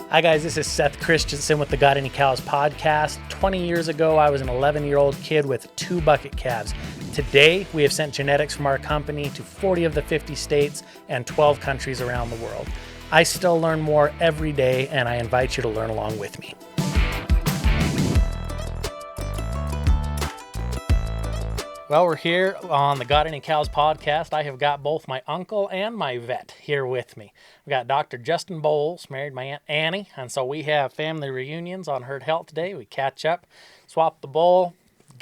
Hi guys, this is Seth Christensen with the Got Any Cows podcast. 20 years ago, I was an 11-year-old kid with 2 bucket calves. Today, we have sent genetics from our company to 40 of the 50 states and 12 countries around the world. I still learn more every day, and I invite you to learn along with me. Well, we're here on the Got Any Cows podcast. I have got both my uncle and my vet here with me. We've got Dr. Justin Bowles, married my Aunt Annie, and so we have family reunions on Herd Health today. We catch up, swap the bowl,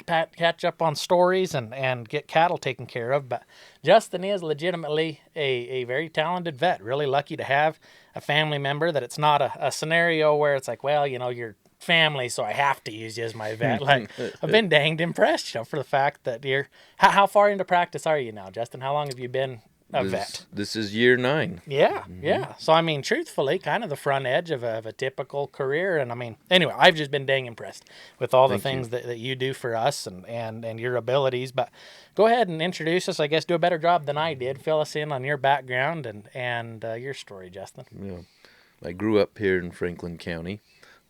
catch up on stories, and get cattle taken care of. But Justin is legitimately a very talented vet. Really lucky to have a family member that it's not a scenario where it's like, well, you know, you're family, so I have to use you as my vet. Like, I've been danged impressed, you know, for the fact that you're how far into practice are you now, Justin? How long have you been a vet? This is year 9. Yeah. So I mean, truthfully, kind of the front edge of a typical career. And I mean, anyway, I've just been dang impressed with all the things that you do for us and your abilities. But go ahead and introduce us. I guess do a better job than I did. Fill us in on your background and your story, Justin. Yeah, I grew up here in Franklin County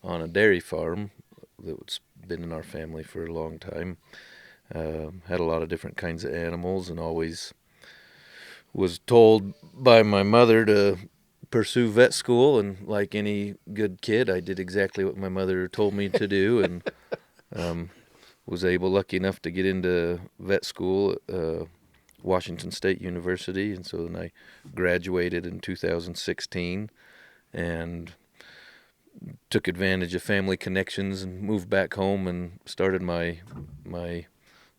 on a dairy farm that's been in our family for a long time. Had a lot of different kinds of animals, and always was told by my mother to pursue vet school, and like any good kid, I did exactly what my mother told me to do, and was lucky enough to get into vet school at Washington State University, and so then I graduated in 2016, and took advantage of family connections and moved back home and started my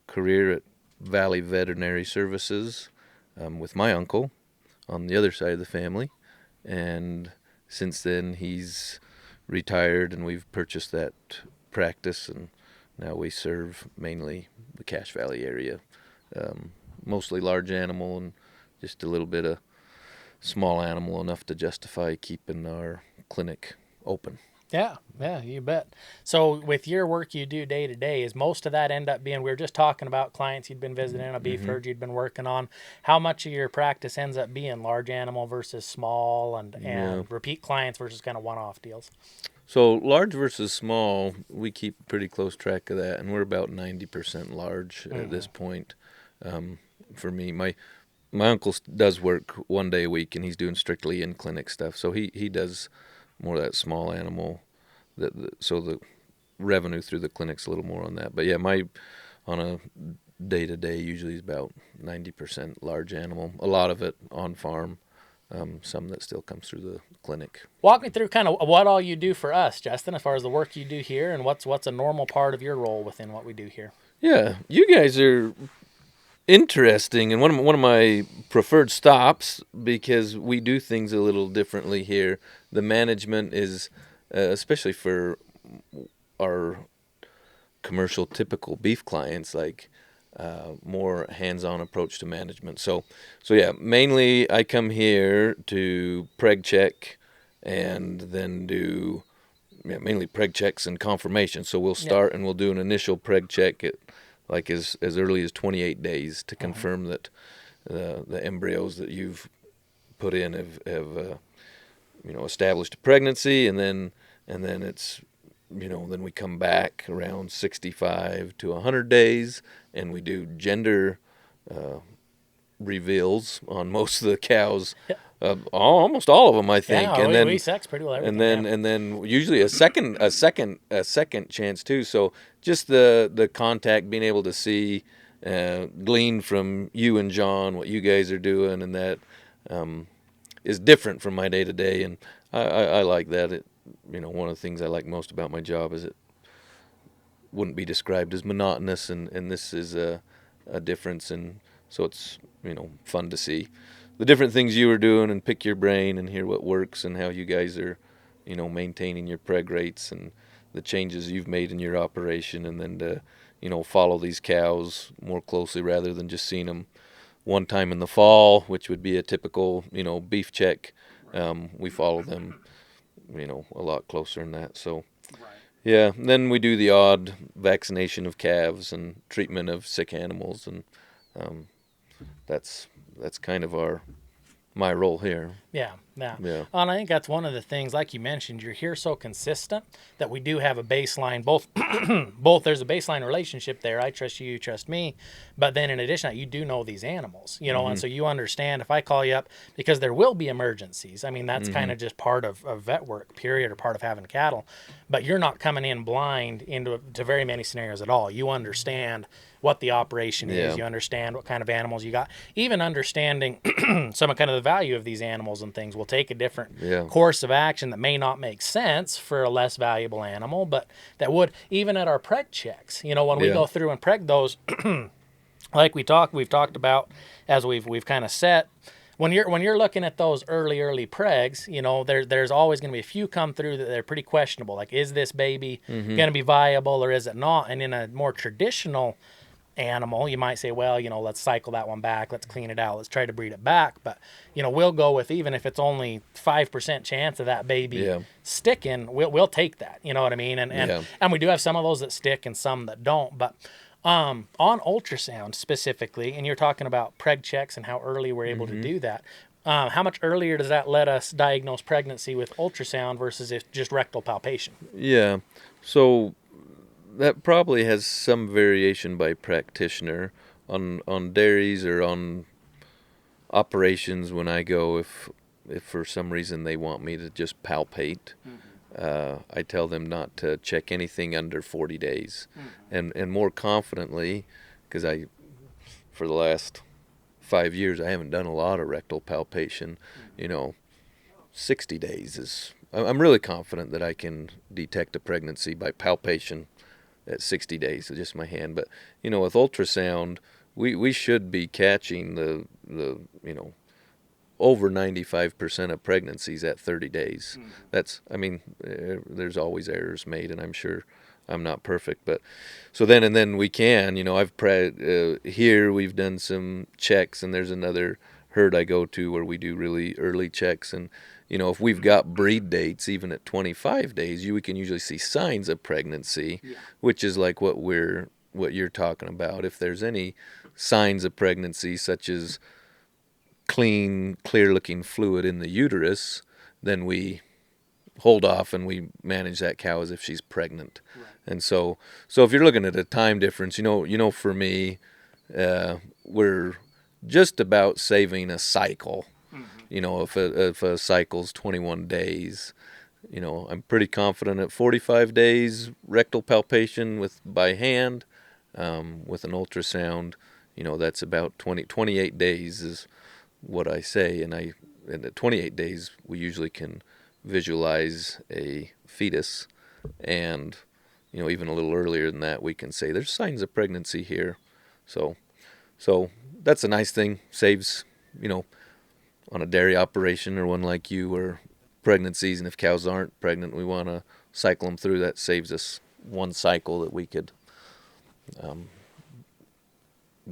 career at Valley Veterinary Services with my uncle on the other side of the family. And since then he's retired and we've purchased that practice, and now we serve mainly the Cache Valley area, mostly large animal and just a little bit of small animal, enough to justify keeping our clinic open. Yeah, you bet. So with your work you do day to day, is most of that end up being, we were just talking about clients you'd been visiting, a beef herd you'd been working on. How much of your practice ends up being large animal versus small and repeat clients versus kind of one-off deals? So large versus small, we keep pretty close track of that, and we're about 90% large at this point. For me, my uncle does work one day a week, and he's doing strictly in-clinic stuff, so he does more of that small animal, so the revenue through the clinic's a little more on that. But yeah, on a day-to-day usually is about 90% large animal, a lot of it on farm, some that still comes through the clinic. Walk me through kind of what all you do for us, Justin, as far as the work you do here, and what's a normal part of your role within what we do here. Yeah, you guys are interesting, and one of my preferred stops, because we do things a little differently here. The management is, especially for our commercial typical beef clients, like more hands-on approach to management. So yeah, mainly I come here to preg check and then do mainly preg checks and confirmation. So we'll start and we'll do an initial preg check at like as early as 28 days to confirm that the embryos that you've put in have established a pregnancy, and then it's then we come back around 65 to 100 days and we do gender reveals on most of the cows. Almost all of them, I think. Yeah, and then we sex pretty well everything. And then usually a second chance too. So just the contact, being able to see, glean from you and John what you guys are doing, and that is different from my day to day, and I like that. One of the things I like most about my job is it wouldn't be described as monotonous, and this is a difference, and so it's fun to see the different things you were doing and pick your brain and hear what works and how you guys are, maintaining your preg rates and the changes you've made in your operation, and then to, follow these cows more closely rather than just seeing them one time in the fall, which would be a typical, beef check. We follow them, a lot closer than that. So, yeah, and then we do the odd vaccination of calves and treatment of sick animals, and that's kind of my role here. Yeah. Yeah. Yeah. And I think that's one of the things, like you mentioned, you're here so consistent that we do have a baseline, both both there's a baseline relationship there. I trust you, you trust me. But then in addition to that, you do know these animals, you know, and so you understand if I call you up, because there will be emergencies. I mean, that's kind of just part of vet work, period, or part of having cattle. But you're not coming in blind into to very many scenarios at all. You understand what the operation Yeah. is. You understand what kind of animals you got. Even understanding some of kind of the value of these animals and things will take a different Yeah. course of action that may not make sense for a less valuable animal, but that would, even at our preg checks, you know, when we Yeah. go through and preg those, like we've talked about as we've kind of set. When you're looking at those early pregs, you know, there's always going to be a few come through that they're pretty questionable. Like, is this baby going to be viable or is it not? And in a more traditional animal, you might say, well, you know, let's cycle that one back, let's clean it out, let's try to breed it back. But, you know, we'll go with, even if it's only 5% chance of that baby Yeah. sticking, we'll take that. You know what I mean? Yeah. And we do have some of those that stick and some that don't. But on ultrasound specifically, and you're talking about preg checks and how early we're able to do that. How much earlier does that let us diagnose pregnancy with ultrasound versus if just rectal palpation? Yeah. So that probably has some variation by practitioner on dairies or on operations. When I go, if for some reason they want me to just palpate, I tell them not to check anything under 40 days, and more confidently, because for the last 5 years I haven't done a lot of rectal palpation. You know, 60 days is. I'm really confident that I can detect a pregnancy by palpation at 60 days, so just my hand. But, you know, with ultrasound, we should be catching the you know, over 95% of pregnancies at 30 days. That's, I mean, there's always errors made, and I'm sure I'm not perfect. But so then we can, you know, here we've done some checks, and there's another herd I go to where we do really early checks. And, you know, if we've got breed dates, even at 25 days, we can usually see signs of pregnancy, which is like what you're talking about. If there's any signs of pregnancy, such as clean, clear-looking fluid in the uterus, then we hold off and we manage that cow as if she's pregnant. Right. And so if you're looking at a time difference, you know, for me, we're just about saving a cycle. You know, if a cycle's 21 days, you know, I'm pretty confident at 45 days rectal palpation by hand, with an ultrasound. You know, that's about 28 days is what I say, and at 28 days we usually can visualize a fetus, and, you know, even a little earlier than that we can say there's signs of pregnancy here. So that's a nice thing. Saves, you know, on a dairy operation or one like you, where pregnancies, and if cows aren't pregnant, we want to cycle them through. That saves us one cycle that we could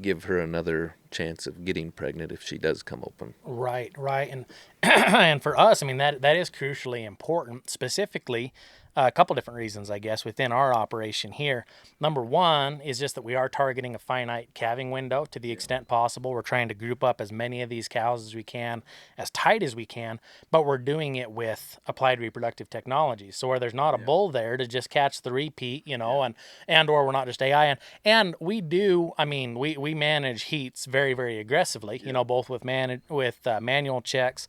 give her another chance of getting pregnant if she does come open. Right, and and for us, I mean, that is crucially important. Specifically, a couple different reasons, I guess, within our operation here. Number one is just that we are targeting a finite calving window to the extent possible. We're trying to group up as many of these cows as we can, as tight as we can, but we're doing it with applied reproductive technologies. So where there's not a bull there to just catch the repeat, you know, and or we're not just AI. And we do, I mean, we manage heats very, very aggressively, you know, both with manual checks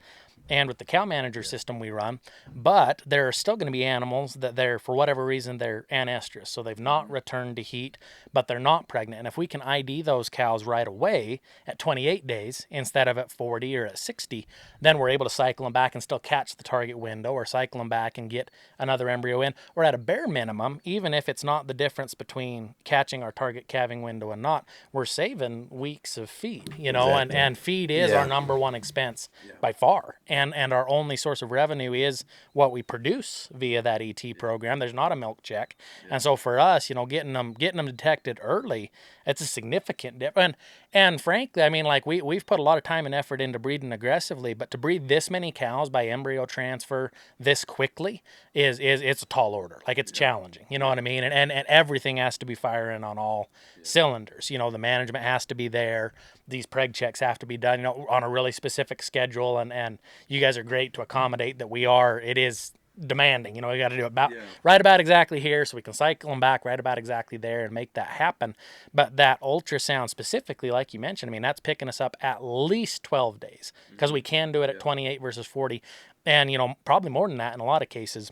and with the cow manager system we run. But there are still going to be animals that for whatever reason, they're anestrus. So they've not returned to heat, but they're not pregnant. And if we can ID those cows right away at 28 days instead of at 40 or at 60, then we're able to cycle them back and still catch the target window, or cycle them back and get another embryo in. Or at a bare minimum, even if it's not the difference between catching our target calving window and not, we're saving weeks of feed, you know. Exactly. And feed is our number one expense by far. And our only source of revenue is what we produce via that ET program. There's not a milk check. And so for us, you know, getting them detected early, it's a significant difference. And frankly, I mean, like we've put a lot of time and effort into breeding aggressively, but to breed this many cows by embryo transfer this quickly is it's a tall order. Like it's challenging, you know what I mean? And everything has to be firing on all cylinders. You know, the management has to be there. These preg checks have to be done, you know, on a really specific schedule. And you guys are great to accommodate that we are. It is demanding. You know, we got to do it about right about exactly here, so we can cycle them back right about exactly there and make that happen. But that ultrasound specifically, like you mentioned, I mean, that's picking us up at least 12 days because we can do it at 28 versus 40, and you know, probably more than that in a lot of cases.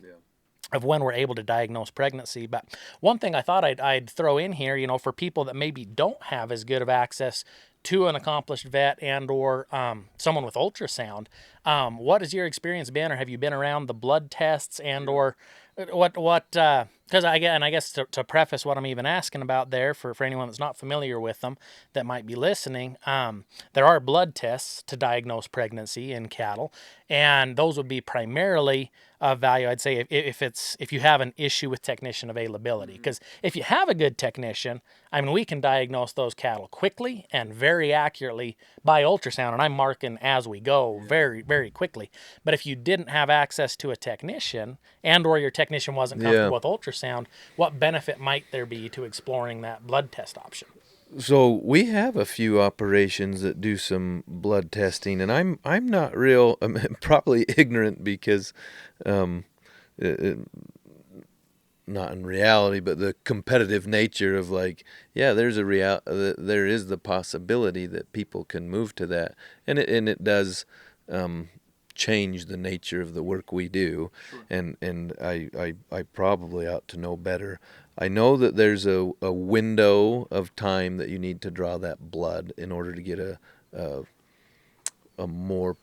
Of when we're able to diagnose pregnancy. But one thing I thought I'd throw in here, you know, for people that maybe don't have as good of access to an accomplished vet and or someone with ultrasound, what has your experience been, or have you been around the blood tests and or what because I guess to preface what I'm even asking about there for anyone that's not familiar with them that might be listening, there are blood tests to diagnose pregnancy in cattle, and those would be primarily of value, I'd say, if you have an issue with technician availability. Because if you have a good technician, I mean, we can diagnose those cattle quickly and very accurately by ultrasound, and I'm marking as we go very, very quickly. But if you didn't have access to a technician and or your technician wasn't comfortable with ultrasound, what benefit might there be to exploring that blood test option? So we have a few operations that do some blood testing, and I'm not real, I'm probably ignorant because, it, not in reality, but the competitive nature of like, yeah, there is the possibility that people can move to that, and it does change the nature of the work we do, and I probably ought to know better. I know that there's a window of time that you need to draw that blood in order to get a more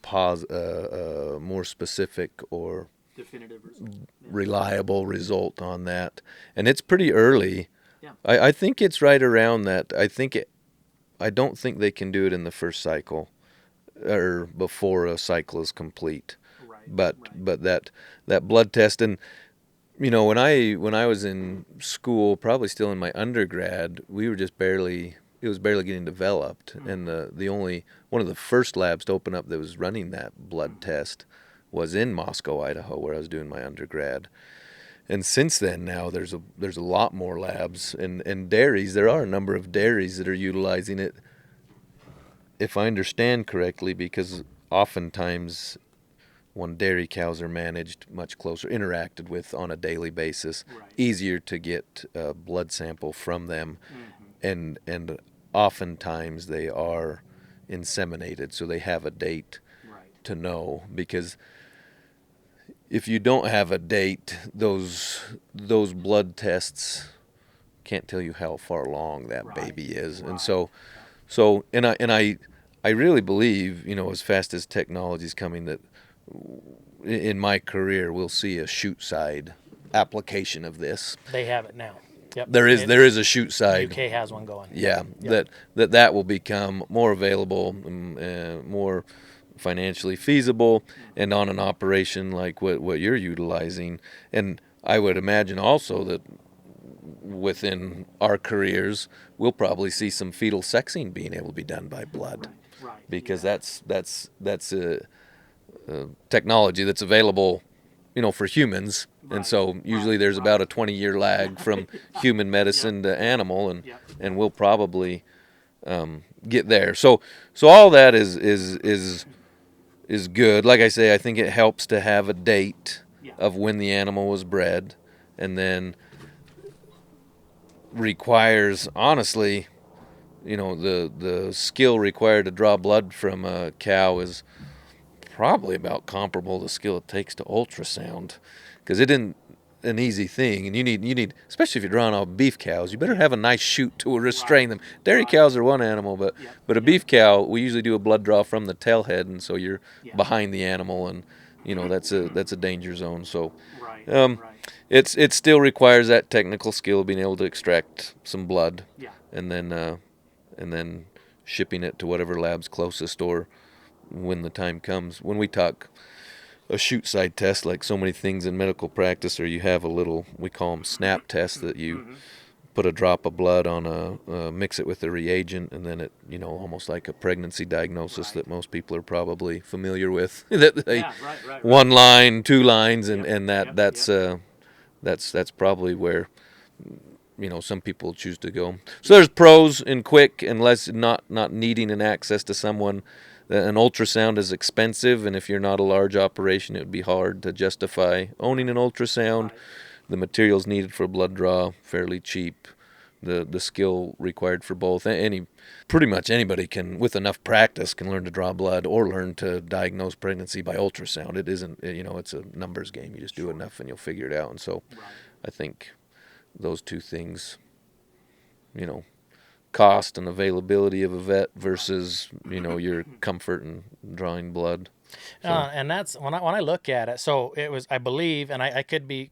more specific or Definitive result. reliable result on that, and it's pretty early. Yeah. I think it's right around that. I don't think they can do it in the first cycle or before a cycle is complete. Right. But that blood test, and you know, when I was in school, probably still in my undergrad, we were just barely it was barely getting developed, and the only one of the first labs to open up that was running that blood test was in Moscow, Idaho, where I was doing my undergrad. And since then, now there's a lot more labs and dairies. There are a number of dairies that are utilizing it, if I understand correctly, because oftentimes when dairy cows are managed much closer, interacted with on a daily basis, easier to get a blood sample from them, and oftentimes they are inseminated, so they have a date to know. Because if you don't have a date, those blood tests can't tell you how far along that baby is, and so I really believe, you know, as fast as technology is coming, that in my career we'll see a chute side application of this. They have it now. Yep. There is a chute side. UK has one going. Yeah, yep. that will become more available, more financially feasible, and on an operation like what you're utilizing. And I would imagine also that within our careers we'll probably see some fetal sexing being able to be done by blood, because that's a technology that's available, you know, for humans, and so usually there's about a 20-year lag from human medicine to animal, and we'll probably get there. So all that is good. Like I say, I think it helps to have a date of when the animal was bred, and then requires, honestly, you know, the skill required to draw blood from a cow is probably about comparable to the skill it takes to ultrasound, because it isn't an easy thing, and you need, especially if you're drawing out beef cows, you better have a nice chute to restrain them. Dairy cows are one animal, but a beef cow, we usually do a blood draw from the tail head, and so you're behind the animal, and you know that's a danger zone. So it still requires that technical skill, being able to extract some blood, and then shipping it to whatever lab's closest, or when the time comes. When we talk a chute side test, like so many things in medical practice, or you have a little, we call them snap tests, that you put a drop of blood on mix it with a reagent, and then it, almost like a pregnancy diagnosis that most people are probably familiar with. That they, one line, two lines, and that's probably where some people choose to go. So there's pros in quick and less, not needing an access to someone. An ultrasound is expensive, and if you're not a large operation, it would be hard to justify owning an ultrasound. Right. The materials needed for a blood draw, fairly cheap. The skill required for both. Pretty much anybody can, with enough practice, can learn to draw blood or learn to diagnose pregnancy by ultrasound. It isn't, it's a numbers game. You just do enough and you'll figure it out. And so I think those two things, cost and availability of a vet versus, your comfort in drawing blood. So. And that's when I look at it. So it was, I believe, and I could be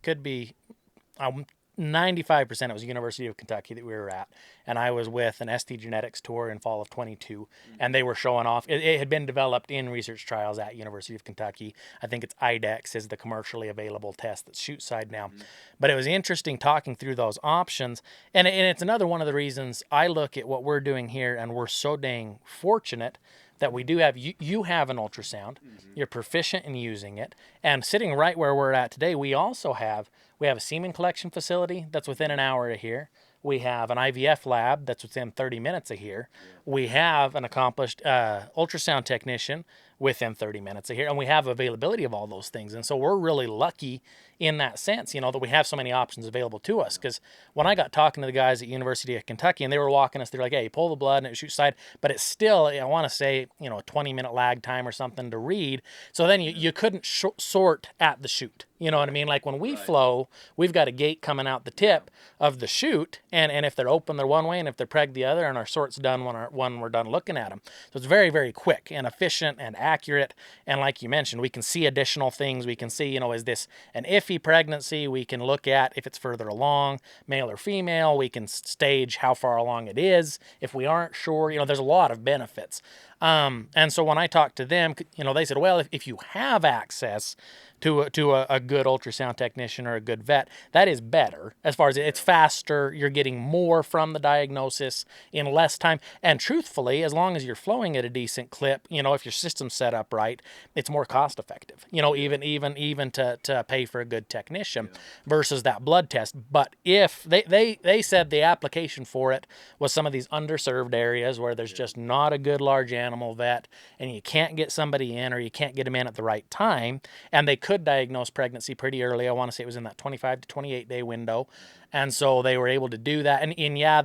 95% it was University of Kentucky that we were at, and I was with an ST Genetics tour in fall of 22, and they were showing off. It had been developed in research trials at University of Kentucky. I think it's IDEX is the commercially available test that's shoot side now. But it was interesting talking through those options, and it's another one of the reasons I look at what we're doing here, and we're so dang fortunate that we do have, you have an ultrasound, you're proficient in using it, and sitting right where we're at today, we also have a semen collection facility that's within an hour of here. We have an IVF lab that's within 30 minutes of here. We have an accomplished ultrasound technician within 30 minutes of here, and we have availability of all those things. And so we're really lucky in that sense, that we have so many options available to us. Because when I got talking to the guys at University of Kentucky, and they were walking us, they're like, hey, you pull the blood and it shoots side, but it's still, I want to say, a 20-minute lag time or something to read. So then you couldn't sort at the chute. You know what I mean? Like when we flow, we've got a gate coming out the tip of the chute, and if they're open, they're one way, and if they're preg, the other, and our sort's done when we're done looking at them. So it's very, very quick and efficient and accurate. And like you mentioned, we can see additional things. We can see, is this an iffy pregnancy? We can look at if it's further along, male or female. We can stage how far along it is if we aren't sure. There's a lot of benefits. And so when I talked to them, they said, well, if you have access to a good ultrasound technician or a good vet, that is better as far as it's faster. You're getting more from the diagnosis in less time. And truthfully, as long as you're flowing at a decent clip, if your system's set up right, it's more cost effective, even to pay for a good technician versus that blood test. But if they said the application for it was some of these underserved areas where there's just not a good large animal vet, and you can't get somebody in, or you can't get them in at the right time, and they could diagnose pregnancy pretty early. I want to say it was in that 25 to 28 day window. And so they were able to do that. And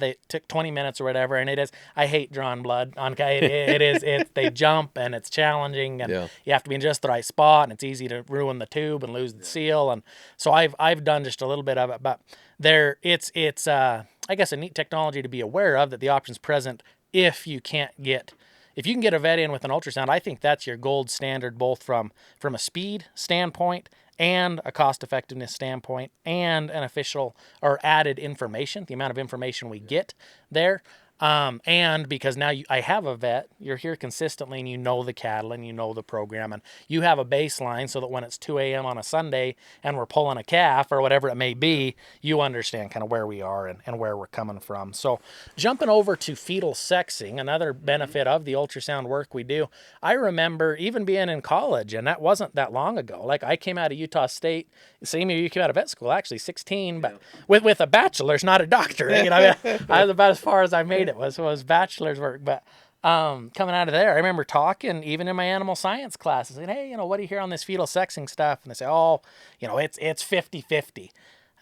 they took 20 minutes or whatever. And I hate drawing blood on they jump, and it's challenging, and you have to be in just the right spot, and it's easy to ruin the tube and lose the seal. And so I've done just a little bit of it, but it's I guess a neat technology to be aware of, that the option's present if you can get a vet in with an ultrasound. I think that's your gold standard, both from a speed standpoint and a cost effectiveness standpoint, and an official or added information, the amount of information we get there. And because now I have a vet, you're here consistently, and you know the cattle, and you know the program, and you have a baseline, so that when it's 2 a.m. on a Sunday and we're pulling a calf or whatever it may be, you understand kind of where we are and where we're coming from. So jumping over to fetal sexing, another benefit of the ultrasound work we do. I remember even being in college, and that wasn't that long ago. Like I came out of Utah State, same year you came out of vet school, actually 16, but with a bachelor's, not a doctorate. I was about as far as I made it was bachelor's work. But coming out of there, I remember talking even in my animal science classes, saying, hey, what do you hear on this fetal sexing stuff? And they say, oh, it's 50-50.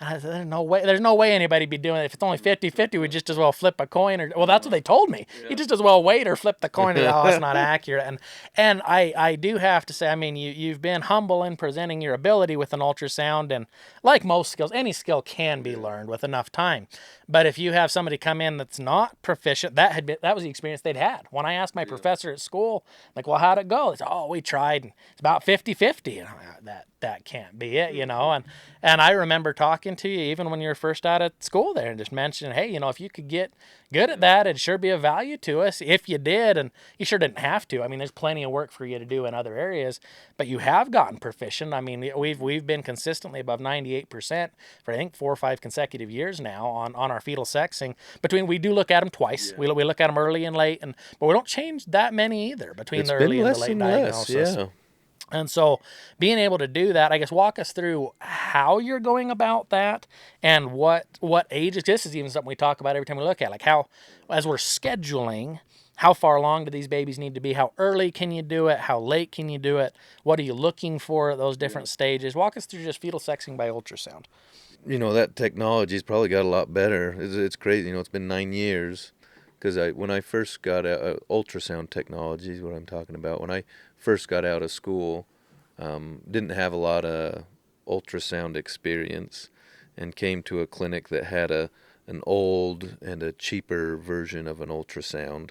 And I said, there's no way anybody'd be doing it. If it's only 50-50, we'd just as well flip a coin. Well, that's what they told me. You just as well wait or flip the coin. Oh, that's not accurate. And I do have to say, you've been humble in presenting your ability with an ultrasound. And like most skills, any skill can be learned with enough time. But if you have somebody come in that's not proficient, that was the experience they'd had. When I asked my professor at school, like, well, how'd it go? They said, oh, we tried. And it's about 50-50. And I'm like, that can't be it, And I remember talking talking to you even when you were first out of school there and just mentioning, hey, if you could get good at that, it'd sure be of value to us if you did. And you sure didn't have to. I mean, there's plenty of work for you to do in other areas, but you have gotten proficient. I mean, we've been consistently above 98% for I think 4 or 5 consecutive years now on our fetal sexing. We do look at them twice. Yeah. We look at them early and late, but we don't change that many either between the early and the late diagnosis. Yeah. And so being able to do that, I guess, walk us through how you're going about that and what ages. This is even something we talk about every time we look at, like how, as we're scheduling, how far along do these babies need to be? How early can you do it? How late can you do it? What are you looking for at those different stages? Walk us through just fetal sexing by ultrasound. That technology's probably got a lot better. It's crazy. It's been 9 years. Because when I first got out, ultrasound technology is what I'm talking about. When I first got out of school, didn't have a lot of ultrasound experience, and came to a clinic that had an old and a cheaper version of an ultrasound.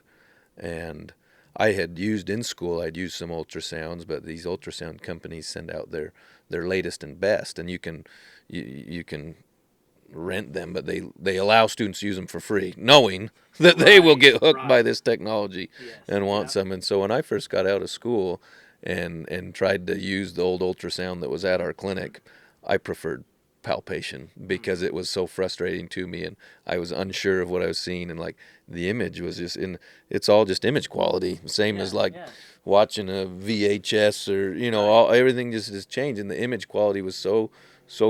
And I had used in school, I'd used some ultrasounds, but these ultrasound companies send out their latest and best, and you can rent them, but they allow students to use them for free, knowing that they will get hooked by this technology and want some. And so when I first got out of school and tried to use the old ultrasound that was at our clinic, I preferred palpation because it was so frustrating to me, and I was unsure of what I was seeing, and like the image was it's all just image quality, same as watching a VHS or everything just has changed, and the image quality was so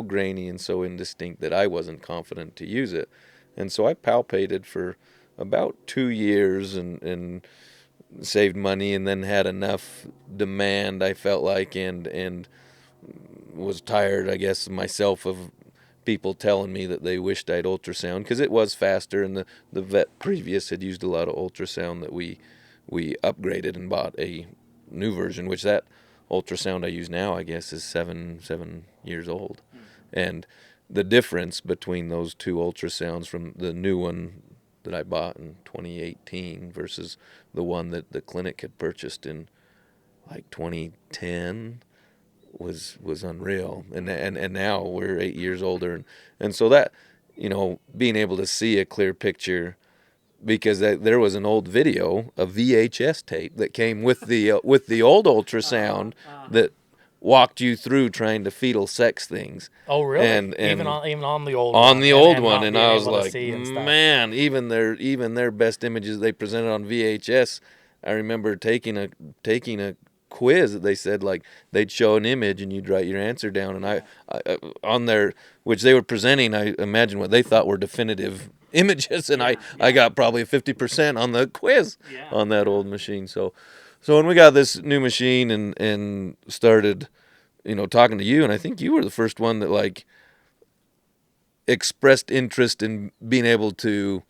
grainy and so indistinct that I wasn't confident to use it. And so I palpated for about 2 years and saved money, and then had enough demand, I felt like, and was tired, I guess, myself of people telling me that they wished I'd ultrasound, because it was faster, and the vet previous had used a lot of ultrasound that we upgraded and bought a new version, which that ultrasound I use now, I guess, is seven years old. And the difference between those two ultrasounds, from the new one that I bought in 2018 versus the one that the clinic had purchased in like 2010, was unreal. And now we're 8 years older, and so that, being able to see a clear picture, because there was an old video, a VHS tape that came with the old ultrasound that walked you through trying to fetal sex things. Oh, really? And even on the old on one, the old and one, not and being I was able to like, see and stuff. man, even their best images they presented on VHS. I remember taking a quiz that they said, like, they'd show an image and you'd write your answer down, and I on their, which they were presenting, I imagine what they thought were definitive images, and I got probably 50% on the quiz on that old machine. So when we got this new machine and started, talking to you, and I think you were the first one that like expressed interest in being able to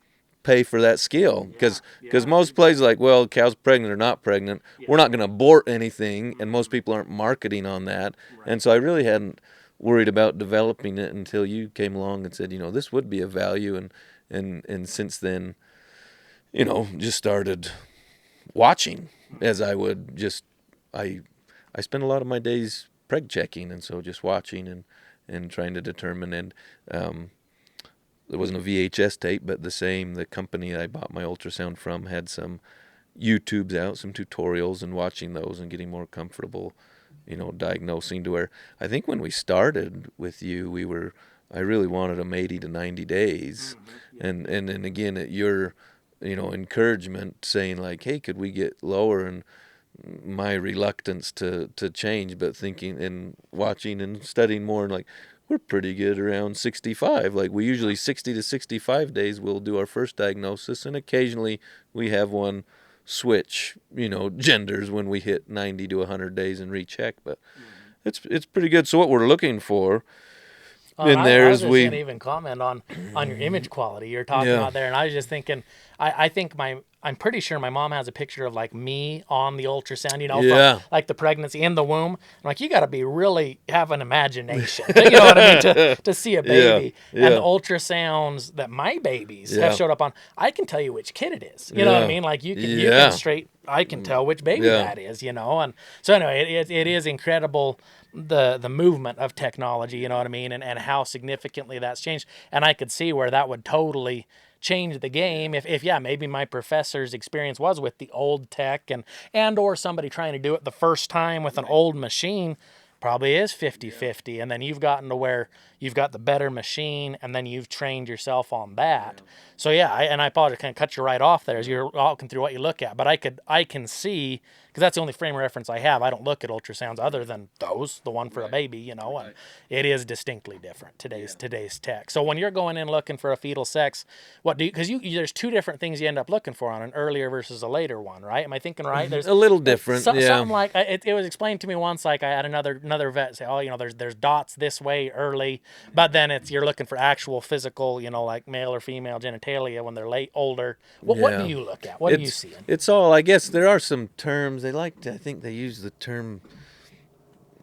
pay for that skill, because most places, like, well, cow's pregnant or not pregnant, we're not going to abort anything, and most people aren't marketing on that. And so I really hadn't worried about developing it until you came along and said, this would be of value, and since then, just started watching, as I would just, I spend a lot of my days preg checking, and so just watching and trying to determine. And there wasn't a VHS tape, but the company I bought my ultrasound from had some YouTubes out, some tutorials, and watching those and getting more comfortable, diagnosing, to where I think when we started with you, I really wanted them 80 to 90 days. And then again, at your, encouragement, saying like, hey, could we get lower? And my reluctance to change, but thinking and watching and studying more, and like, we're pretty good around 65. Like, we usually 60 to 65 days we'll do our first diagnosis, and occasionally we have one switch, genders when we hit 90 to 100 days and recheck. But it's pretty good. So what we're looking for in there is, I was going to even comment on your image quality you're talking about there, and I was just thinking, I think I'm pretty sure my mom has a picture of like me on the ultrasound, Yeah. from like the pregnancy in the womb. I'm like, you got to be really have an imagination, you know what I mean, to see a Yeah. baby. And the Yeah. ultrasounds that my babies have Yeah. showed up on, I can tell you which kid it is. You know what I Yeah. mean? Like you can Yeah. straight, I can tell which baby Yeah. that is. And so anyway, it is incredible the movement of technology. You know what I mean, and how significantly that's changed. And I could see where that would totally change the game if yeah, maybe my professor's experience was with the old tech and or somebody trying to do it the first time with an old machine probably is 50-50, and then you've gotten to where you've got the better machine and then you've trained yourself on that. So yeah, and I apologize, kind of cut you right off there as you're walking through what you look at, but I can see, because that's the only frame of reference I have. I don't look at ultrasounds other than the one for a baby, and it is distinctly different today's tech. So when you're going in looking for a fetal sex, what do you, because there's two different things you end up looking for on an earlier versus a later one, right? Am I thinking right? There's A little different, yeah. something like it was explained to me once. Like I had another vet say, oh, there's dots this way early, but then you're looking for actual physical, like male or female genitalia when they're older. What do Yeah. you look at? What are you It's seeing? it's all, I guess there are some terms they like to, I think they use the term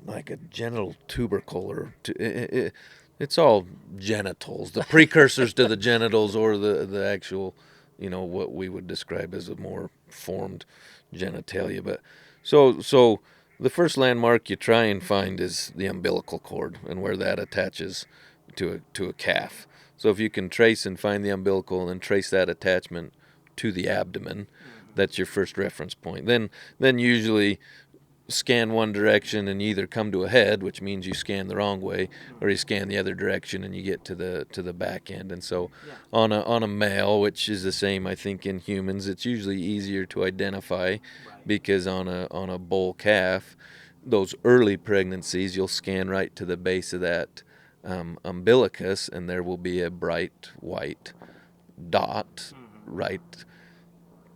like a genital tubercle it's all genitals, the precursors to the genitals, or the actual, what we would describe as a more formed genitalia. But so the first landmark you try and find is the umbilical cord and where that attaches to a calf. So if you can trace and find the umbilical and then trace that attachment to the abdomen, that's your first reference point. Then usually scan one direction and you either come to a head, which means you scan the wrong way, or you scan the other direction and you get to the back end. And so on a male, which is the same I think in humans, it's usually easier to identify because on a bull calf, those early pregnancies, you'll scan right to the base of that umbilicus, and there will be a bright white dot right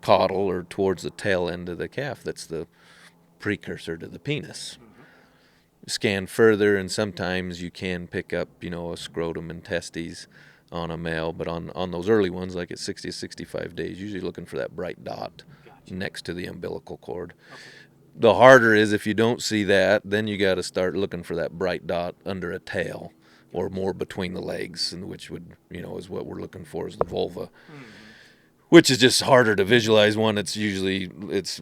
caudal or towards the tail end of the calf. That's the precursor to the penis. Scan further, and sometimes you can pick up, a scrotum and testes on a male, but on those early ones, like at 60 to 65 days, usually looking for that bright dot next to the umbilical cord. The harder is if you don't see that, then you got to start looking for that bright dot under a tail or more between the legs, and which would, is what we're looking for, is the vulva, which is just harder to visualize. One, it's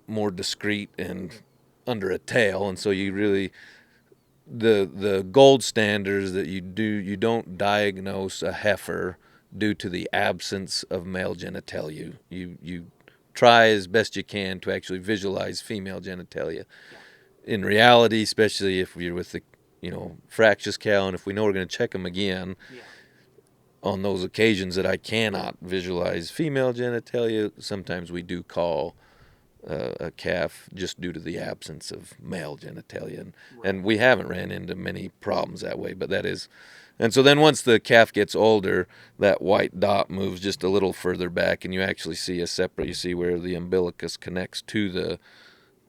more discreet and under a tail, and so you really, the gold standard is that you don't diagnose a heifer due to the absence of male genitalia. You try as best you can to actually visualize female genitalia. In reality, especially if you're with the fractious cow, and if we know we're going to check them again, on those occasions that I cannot visualize female genitalia, sometimes we do call a calf just due to the absence of male genitalia, and we haven't ran into many problems that way, but that is. And so then once the calf gets older, that white dot moves just a little further back, and you actually see you see where the umbilicus connects to the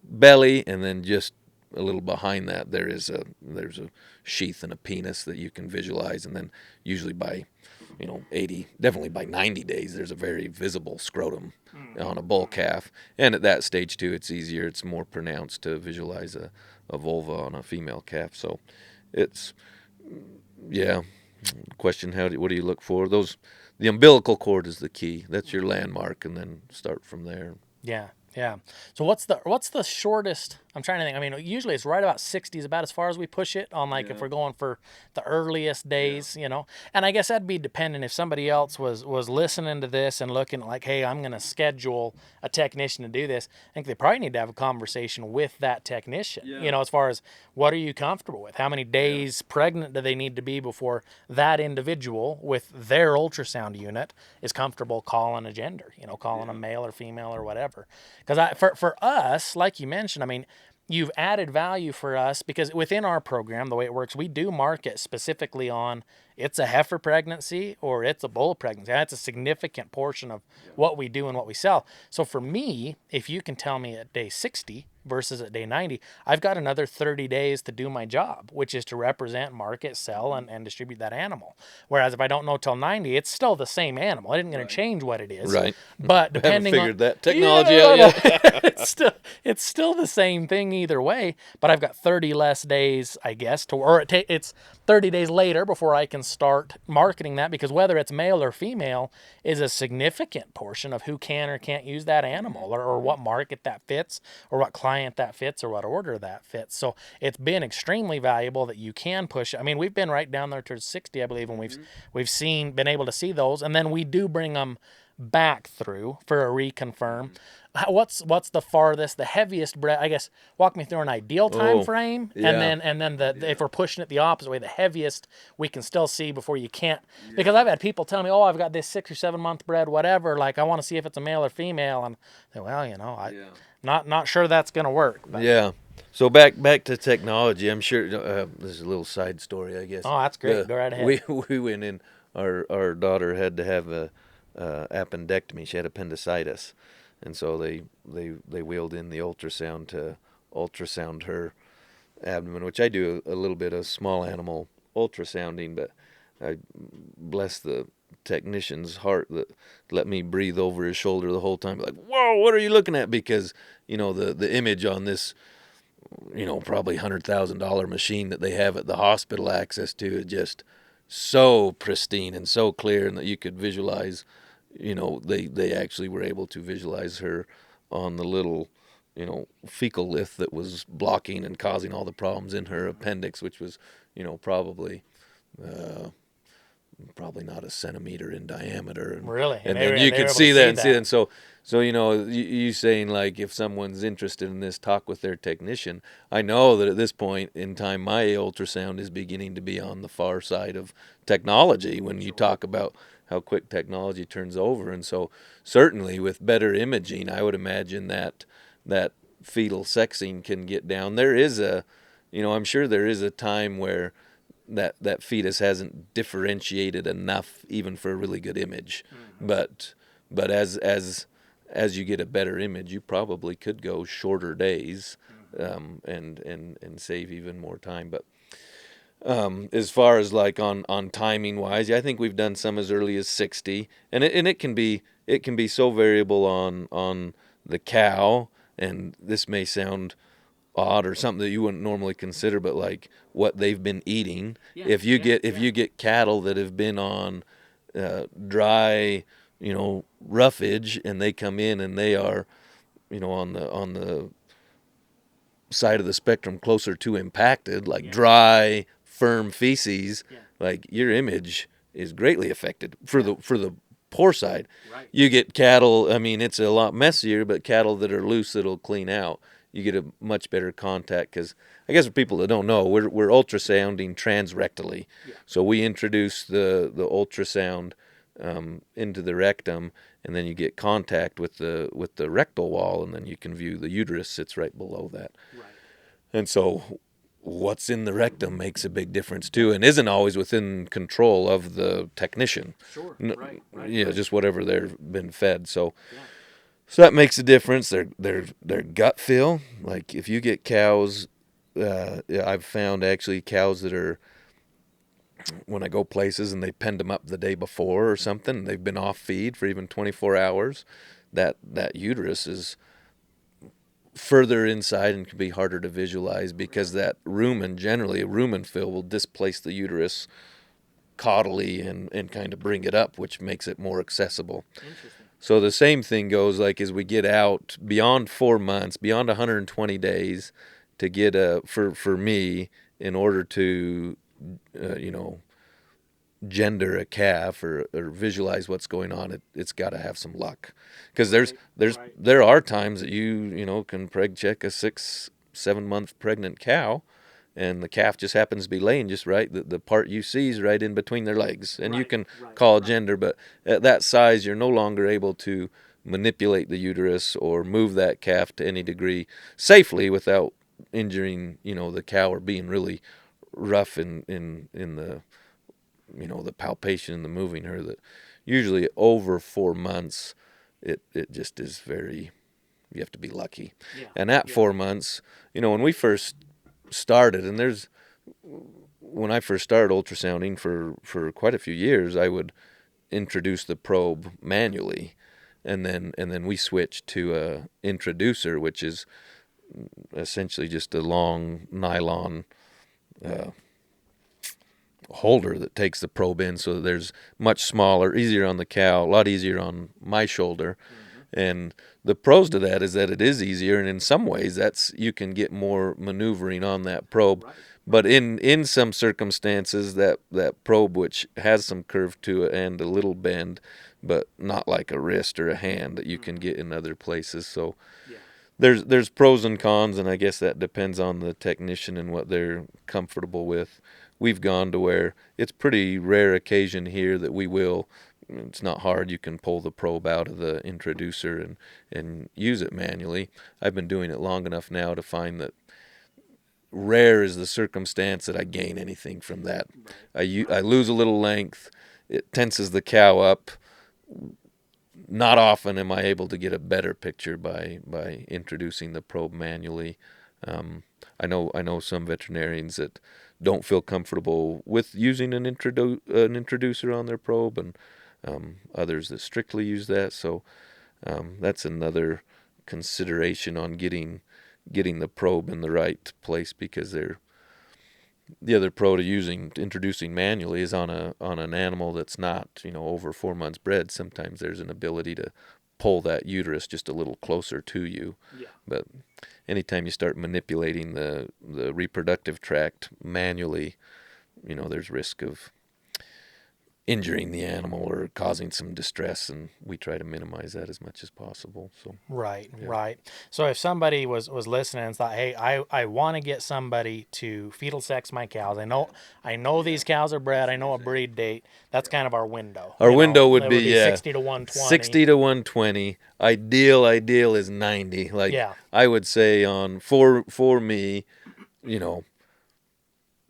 belly, and then just a little behind that there's a sheath and a penis that you can visualize, and then usually by 80, definitely by 90 days, there's a very visible scrotum on a bull calf. And at that stage too, it's easier, it's more pronounced to visualize a vulva on a female calf. So it's, question, what do you look for? The umbilical cord is the key. That's your landmark, and then start from there. Yeah. So what's the shortest? I'm trying to think. I mean, usually it's right about 60 is about as far as we push it on, like if we're going for the earliest days, And I guess that'd be dependent if somebody else was listening to this and looking like, hey, I'm going to schedule a technician to do this. I think they probably need to have a conversation with that technician, as far as what are you comfortable with? How many days pregnant do they need to be before that individual with their ultrasound unit is comfortable calling a gender, calling a male or female or whatever. Because for us, like you mentioned, I mean, you've added value for us because within our program, the way it works, we do market specifically on it's a heifer pregnancy or it's a bull pregnancy. That's a significant portion of what we do and what we sell. So for me, if you can tell me at day 60 versus at day 90, I've got another 30 days to do my job, which is to represent, market, sell, and distribute that animal. Whereas if I don't know till 90, it's still the same animal. It isn't going to change what it is. Right. But I haven't depending on figured that technology out yet. it's still the same thing either way. But I've got 30 less days, I guess, it's 30 days later before I can start marketing that, because whether it's male or female is a significant portion of who can or can't use that animal, or what market that fits, or what client that fits, or what order that fits. So it's been extremely valuable that you can push. I mean, we've been right down there towards 60, I believe, and been able to see those, and then we do bring them back through for a reconfirm. What's the farthest, the heaviest bred? I guess walk me through an ideal time frame, yeah. and then if we're pushing it the opposite way, the heaviest we can still see before you can't. Because I've had people tell me, oh, I've got this 6 or 7 month bred, whatever. Like I want to see if it's a male or female, and I say, well, not sure that's gonna work. But. Yeah. So back to technology. I'm sure this is a little side story, I guess. Oh, that's great. Go right ahead. We went in. Our daughter had to have a appendectomy. She had appendicitis, and so they wheeled in the ultrasound to ultrasound her abdomen, which I do a little bit of small animal ultrasounding, but I bless the technician's heart that let me breathe over his shoulder the whole time. Like, whoa, what are you looking at? Because the image on this, probably $100,000 machine that they have at the hospital access to is just so pristine and so clear, and that you could visualize. They actually were able to visualize her on the little, fecal lift that was blocking and causing all the problems in her appendix, which was, probably not a centimeter in diameter. Really? And you could see that and see that. And so you saying, like, if someone's interested in this, talk with their technician. I know that at this point in time, my ultrasound is beginning to be on the far side of technology when you talk about how quick technology turns over. And so certainly with better imaging, I would imagine that fetal sexing can get down. There is I'm sure there is a time where that fetus hasn't differentiated enough even for a really good image. But as you get a better image, you probably could go shorter days and save even more time. But as far as like on timing wise, I think we've done some as early as 60, and it can be so variable on the cow, and this may sound odd or something that you wouldn't normally consider, but like what they've been eating. If you get cattle that have been on dry, roughage, and they come in and they are, on the side of the spectrum closer to impacted, like dry, firm feces, like your image is greatly affected for the poor side. Right. You get cattle, I mean, it's a lot messier, but cattle that are loose that'll clean out, you get a much better contact. Because I guess for people that don't know, we're ultrasounding transrectally. So we introduce the ultrasound into the rectum, and then you get contact with the rectal wall, and then you can view the uterus sits right below that. Right. And so what's in the rectum makes a big difference too, and isn't always within control of the technician. Sure. Right. Just whatever they've been fed. So that makes a difference. Their gut feel, like if you get cows, I've found actually cows that are, when I go places and they penned them up the day before or something, they've been off feed for even 24 hours, that uterus is further inside and can be harder to visualize, because that generally a rumen fill will displace the uterus caudally and kind of bring it up, which makes it more accessible. So the same thing goes, like, as we get out beyond 4 months, beyond 120 days, to get for me, in order to gender a calf or visualize what's going on, it's got to have some luck, because there are times that you can preg check a 6-7 month pregnant cow, and the calf just happens to be laying just right. The part you see is right in between their legs, and you can call gender, but at that size, you're no longer able to manipulate the uterus or move that calf to any degree safely without injuring, the cow or being really rough in the, the palpation and the moving her, that usually over 4 months, it just is very, you have to be lucky. Yeah. And at 4 months, when we first started, and when I first started ultrasounding for quite a few years, I would introduce the probe manually, and then we switched to a introducer, which is essentially just a long nylon holder that takes the probe in, so that there's much smaller, easier on the cow, a lot easier on my shoulder. And the pros to that is that it is easier, and in some ways you can get more maneuvering on that probe. Right. But in some circumstances, that probe, which has some curve to it and a little bend, but not like a wrist or a hand that you can get in other places. So there's pros and cons, and I guess that depends on the technician and what they're comfortable with. We've gone to where it's pretty rare occasion here that we will. It's not hard. You can pull the probe out of the introducer and use it manually. I've been doing it long enough now to find that rare is the circumstance that I gain anything from that. I lose a little length. It tenses the cow up. Not often am I able to get a better picture by introducing the probe manually. I know some veterinarians that don't feel comfortable with using an introducer on their probe, and others that strictly use that. So that's another consideration on getting the probe in the right place, because the other pro to introducing manually is on an animal that's not over 4 months bred. Sometimes there's an ability to pull that uterus just a little closer to you. Yeah. But anytime you start manipulating the reproductive tract manually, there's risk of injuring the animal or causing some distress, and we try to minimize that as much as possible. So right. So if somebody was listening and thought, hey, I want to get somebody to fetal sex my cows, I know these cows are bred, I know a breed date, that's kind of our window. Our window would be 60 to 120. 60 to 120. Ideal is 90. I would say for me,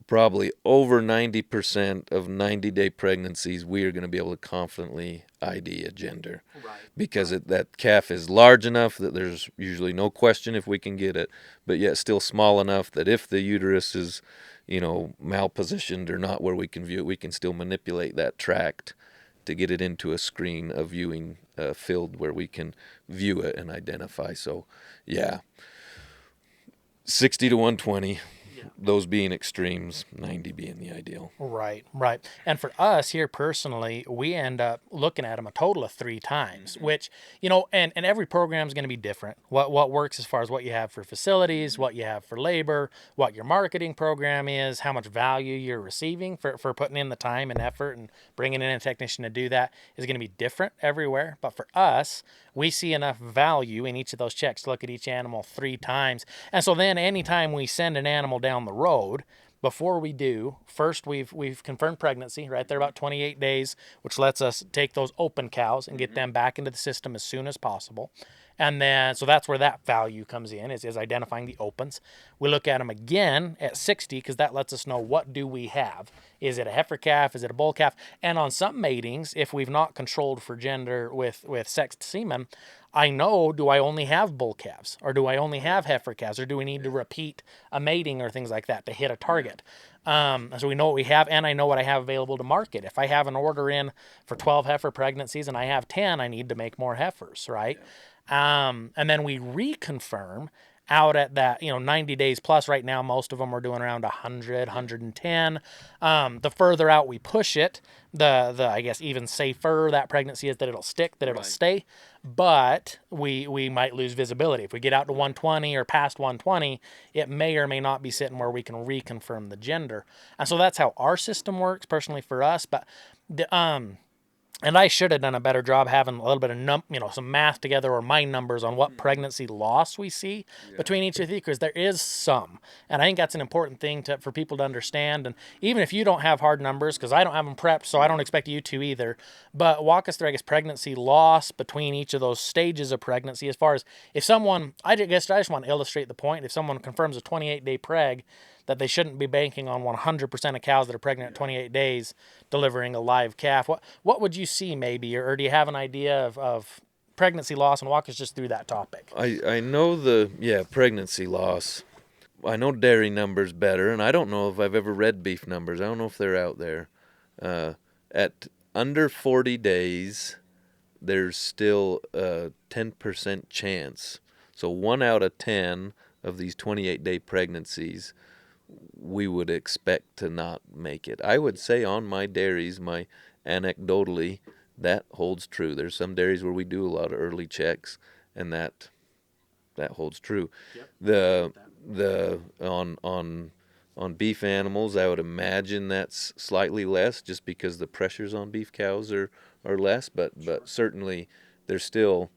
probably over 90% of 90-day pregnancies, we are going to be able to confidently ID a gender. Right. Because that calf is large enough that there's usually no question if we can get it, but yet still small enough that if the uterus is, malpositioned or not where we can view it, we can still manipulate that tract to get it into a screen of viewing field where we can view it and identify. So, 60 to 120. Those being extremes, 90 being the ideal. Right. And for us here personally, we end up looking at them a total of 3 times, which, and every program is going to be different. What works as far as what you have for facilities, what you have for labor, what your marketing program is, how much value you're receiving for putting in the time and effort and bringing in a technician to do that is going to be different everywhere. But for us, we see enough value in each of those checks to look at each animal 3 times. And so then anytime we send an animal down the road, before we do, first we've confirmed pregnancy, right? They're about 28 days, which lets us take those open cows and get them back into the system as soon as possible. And then, so that's where that value comes in, is identifying the opens. We look at them again at 60, because that lets us know, what do we have? Is it a heifer calf? Is it a bull calf? And on some matings, if we've not controlled for gender with sexed semen, I know, do I only have bull calves, or do I only have heifer calves, or do we need to repeat a mating or things like that to hit a target? So we know what we have, and I know what I have available to market. If I have an order in for 12 heifer pregnancies and I have 10, I need to make more heifers, right? And then we reconfirm out at that, 90 days plus. Right now, most of them are doing around 100, 110. The further out we push it, the I guess even safer that pregnancy is, that it'll stick, that it'll stay. But we might lose visibility. If we get out to 120 or past 120, it may or may not be sitting where we can reconfirm the gender. And so that's how our system works personally for us. But And I should have done a better job having a little bit of some math together, or my numbers on what pregnancy loss we see between each of these, because there is some. And I think that's an important thing for people to understand. And even if you don't have hard numbers, because I don't have them prepped, so I don't expect you to either, but walk us through, I guess, pregnancy loss between each of those stages of pregnancy. As far as if someone, I guess I just want to illustrate the point, if someone confirms a 28-day preg, that they shouldn't be banking on 100% of cows that are pregnant at 28 days delivering a live calf. What would you see maybe, or do you have an idea of pregnancy loss, and walk us just through that topic? I know pregnancy loss. I know dairy numbers better, and I don't know if I've ever read beef numbers. I don't know if they're out there. At under 40 days, there's still a 10% chance. So 1 out of 10 of these 28-day pregnancies, we would expect to not make it. I would say on my dairies, anecdotally, that holds true. There's some dairies where we do a lot of early checks, and that holds true. Yep. The on beef animals, I would imagine that's slightly less, just because the pressures on beef cows are less, but certainly there's still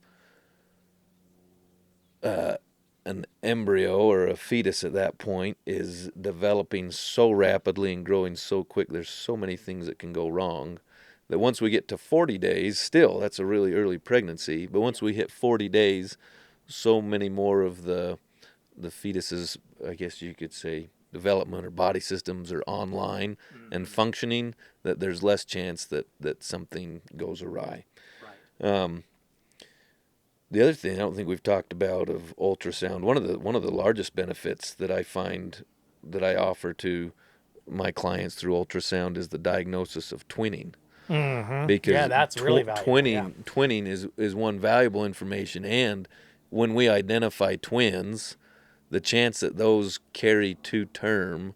an embryo or a fetus at that point is developing so rapidly and growing so quick. There's so many things that can go wrong that once we get to 40 days, still that's a really early pregnancy, but once we hit 40 days, so many more of the fetuses, I guess you could say, development or body systems are online and functioning, that there's less chance that something goes awry. Right. The other thing I don't think we've talked about of ultrasound, one of the largest benefits that I find that I offer to my clients through ultrasound is the diagnosis of twinning. Mm-hmm. Because yeah, that's really valuable. twinning is one valuable information, and when we identify twins, the chance that those carry to term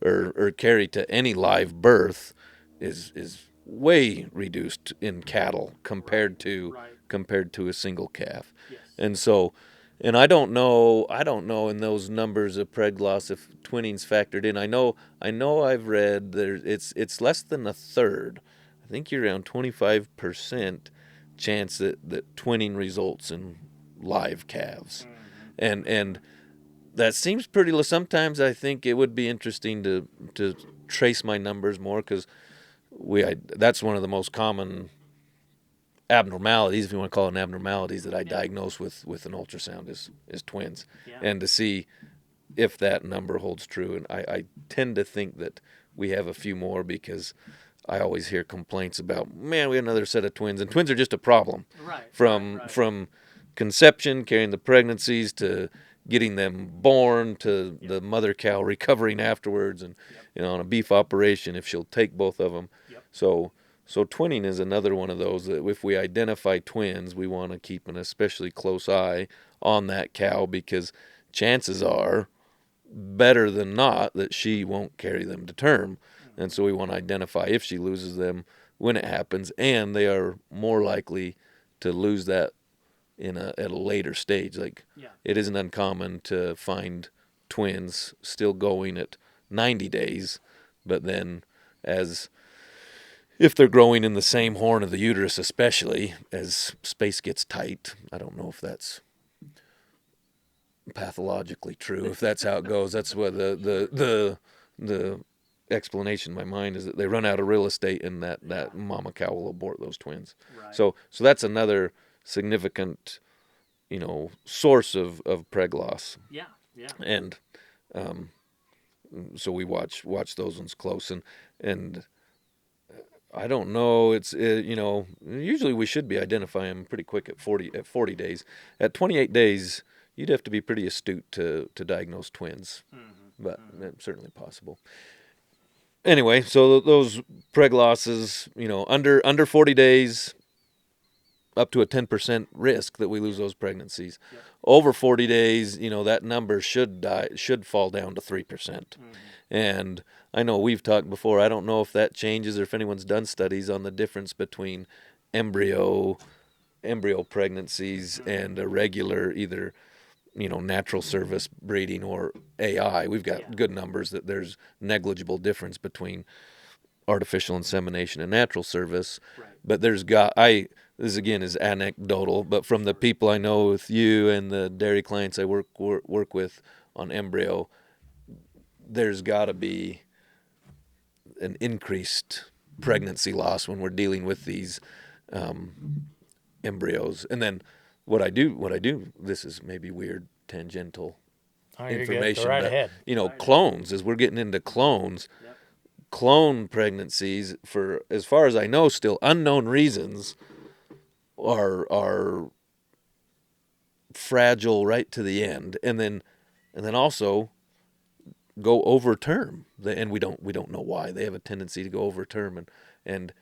or carry to any live birth is way reduced in cattle compared to a single calf. Yes. And so, and I don't know in those numbers of preg loss if twinning's factored in. I know I've read it's less than a third. I think you're around 25% chance that twinning results in live calves. And that seems pretty low. Sometimes I think it would be interesting to trace my numbers more, because that's one of the most common abnormalities, if you want to call it abnormalities, that I diagnose with an ultrasound is twins. Yeah. And to see if that number holds true. And I tend to think that we have a few more, because I always hear complaints about, man, we have another set of twins, and twins are just a problem. Right. From conception, carrying the pregnancies, to getting them born, to the mother cow recovering afterwards, and on a beef operation if she'll take both of them. Yep. So twinning is another one of those that if we identify twins, we want to keep an especially close eye on that cow, because chances are better than not that she won't carry them to term. And so we want to identify if she loses them when it happens, and they are more likely to lose that at a later stage. It isn't uncommon to find twins still going at 90 days, but then if they're growing in the same horn of the uterus, especially as space gets tight, I don't know if that's pathologically true, if that's how it goes. That's what the explanation in my mind is, that they run out of real estate, and that mama cow will abort those twins. Right. So that's another significant, source of preg loss. Yeah. Yeah. And so we watch those ones close, and I don't know. Usually we should be identifying them pretty quick at 40 days. At 28 days, you'd have to be pretty astute to diagnose twins, but it's certainly possible. Anyway, so those preg losses, under 40 days, up to a 10% risk that we lose those pregnancies. Yep. Over 40 days, that number should fall down to 3%. And I know we've talked before. I don't know if that changes, or if anyone's done studies on the difference between embryo pregnancies and a regular, either natural service breeding or AI. We've got good numbers that there's negligible difference between artificial insemination and natural service. Right. But this again is anecdotal, but from the people I know with you and the dairy clients I work with on embryo, there's got to be an increased pregnancy loss when we're dealing with these embryos. And then what I do, this is maybe weird tangential Oh, you're good. Go information, right but ahead. clones, as we're getting into clones, clone pregnancies, for as far as I know, still unknown reasons, are fragile right to the end, and then also go over term, and we don't know why they have a tendency to go over term, and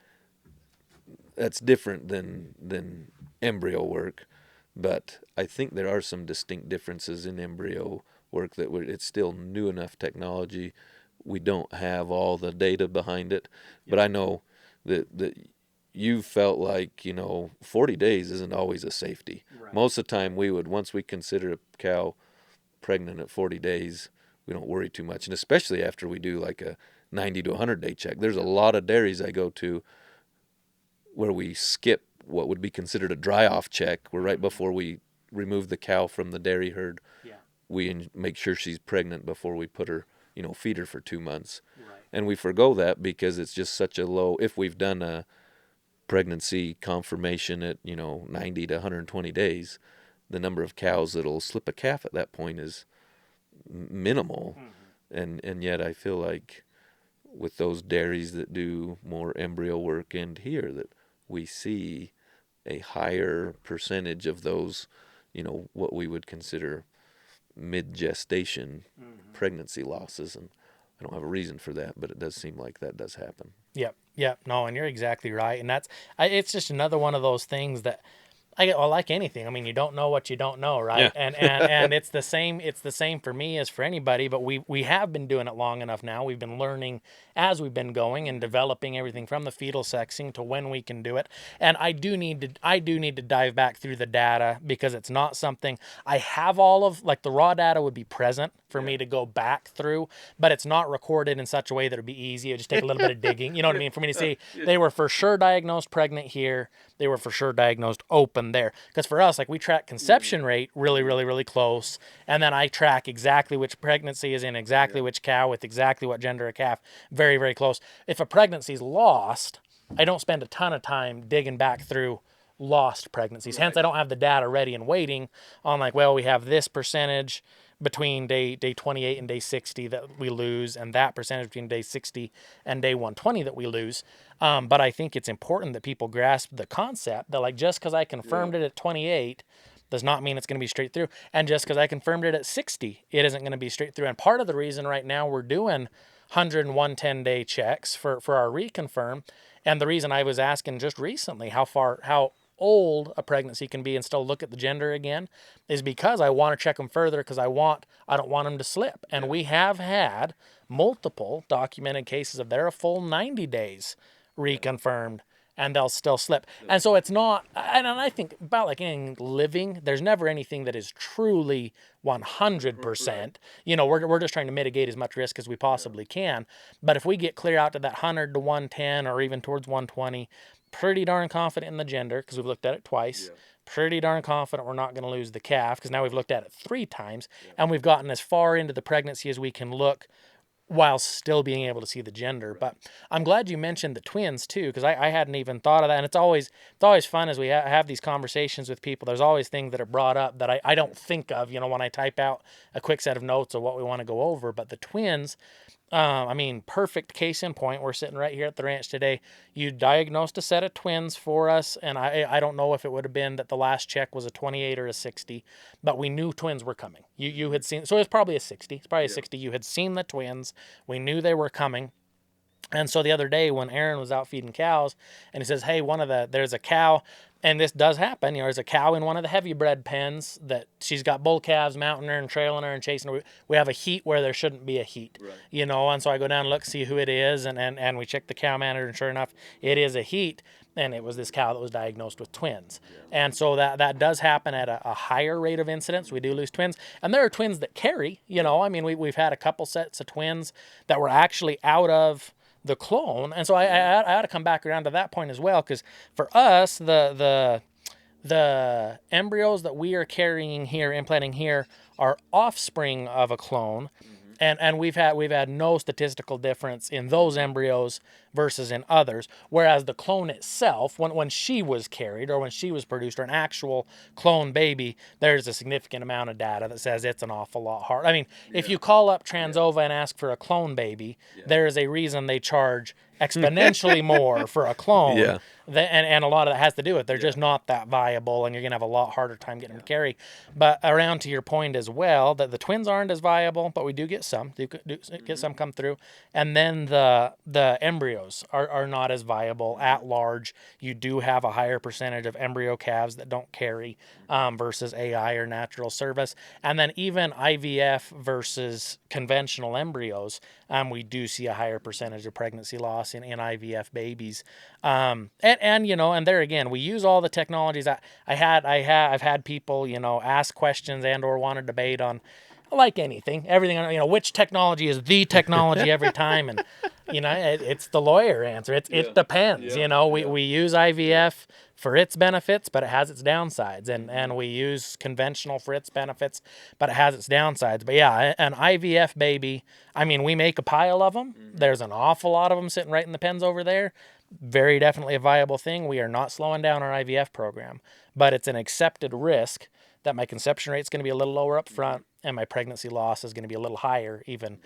that's different than embryo work. But I think there are some distinct differences in embryo work that it's still new enough technology. We don't have all the data behind it, but I know that you felt like 40 days isn't always a safety. Right. Most of the time, once we consider a cow pregnant at 40 days, we don't worry too much, and especially after we do like a 90 to 100 day check. There's a lot of dairies I go to where we skip what would be considered a dry off check, where right before we remove the cow from the dairy herd, we make sure she's pregnant before we put her, feed her for 2 months. Right. And we forgo that because it's just such a low, if we've done a pregnancy confirmation at, 90 to 120 days, the number of cows that'll slip a calf at that point is minimal. Mm-hmm. And yet I feel like with those dairies that do more embryo work and here, that we see a higher percentage of those, what we would consider mid-gestation pregnancy losses. And I don't have a reason for that, but it does seem like that does happen. Yep. No, and you're exactly right. And it's just another one of those things that like anything. I mean, you don't know what you don't know, right? Yeah. And it's the same. It's the same for me as for anybody. But we have been doing it long enough now. We've been learning as we've been going and developing everything from the fetal sexing to when we can do it. And I do need to dive back through the data, because it's not something I have all of. Like, the raw data would be present for me to go back through, but it's not recorded in such a way that it'd be easy. It would just take a little bit of digging. You know what I mean? For me to see they were for sure diagnosed pregnant here. They were for sure diagnosed open there. Because for us, like, we track conception rate really, really, really close. And then I track exactly which pregnancy is in exactly which cow with exactly what gender of calf. Very, very close. If a pregnancy is lost, I don't spend a ton of time digging back through lost pregnancies. Right. Hence, I don't have the data ready and waiting on, like, well, we have this percentage between day 28 and day 60 that we lose, and that percentage between day 60 and day 120 that we lose. But I think it's important that people grasp the concept that, like, just because I confirmed it at 28 does not mean it's going to be straight through. And just because I confirmed it at 60, it isn't going to be straight through. And part of the reason right now we're doing 100 and 110-day checks for our reconfirm, and the reason I was asking just recently how old a pregnancy can be and still look at the gender again, is because I want to check them further, because I don't want them to slip. And we have had multiple documented cases of they're a full 90 days reconfirmed and they'll still slip. And so it's not, and I think about, like, anything living, there's never anything that is truly 100%. We're just trying to mitigate as much risk as we possibly can. But if we get clear out to that 100 to 110 or even towards 120, pretty darn confident in the gender, because we've looked at it twice. Yeah. Pretty darn confident we're not going to lose the calf, because now we've looked at it 3 times, and we've gotten as far into the pregnancy as we can look while still being able to see the gender. Right. But I'm glad you mentioned the twins too, because I hadn't even thought of that. And it's always fun as we have these conversations with people. There's always things that are brought up that I don't think of, when I type out a quick set of notes of what we want to go over. But the twins, perfect case in point. We're sitting right here at the ranch today. You diagnosed a set of twins for us, and I don't know if it would have been that the last check was a 28 or a 60, but we knew twins were coming. You had seen, so it was probably a 60. It's probably a 60. You had seen the twins. We knew they were coming. And so the other day when Aaron was out feeding cows, and he says, hey, there's a cow, and this does happen, there's a cow in one of the heavy bred pens that she's got bull calves mounting her and trailing her and chasing her. We have a heat where there shouldn't be a heat, right. And so I go down and look, see who it is, and we check the cow manager, and sure enough, it is a heat. And it was this cow that was diagnosed with twins. Yeah. And so that does happen at a higher rate of incidence. We do lose twins. And there are twins that carry, we've had a couple sets of twins that were actually out of the clone. And so I ought to come back around to that point as well, because for us, the embryos that we are carrying here, implanting here, are offspring of a clone, and we've had no statistical difference in those embryos versus in others. Whereas the clone itself, when she was carried or when she was produced, or an actual clone baby, there's a significant amount of data that says it's an awful lot hard. I mean, if you call up Transova and ask for a clone baby, there is a reason they charge exponentially more for a clone. Yeah. And a lot of that has to do with they're just not that viable, and you're going to have a lot harder time getting them to carry. But around to your point as well, that the twins aren't as viable, but we do get some. Get some come through. And then the embryos are not as viable at large. You do have a higher percentage of embryo calves that don't carry versus AI or natural service. And then even IVF versus conventional embryos, we do see a higher percentage of pregnancy loss in IVF babies. And you know, and there again, we use all the technologies. I've had people, you know, ask questions and or want to debate on, like anything, everything, you know, which technology is the technology every time. And, you know, it's the lawyer answer. It depends. You know, we use IVF for its benefits, but it has its downsides. And we use conventional for its benefits, but it has its downsides. But yeah, an IVF baby, I mean, we make a pile of them. There's an awful lot of them sitting right in the pens over there. Very definitely a viable thing. We are not slowing down our IVF program, but it's an accepted risk that my conception rate is going to be a little lower up front, and my pregnancy loss is going to be a little higher, even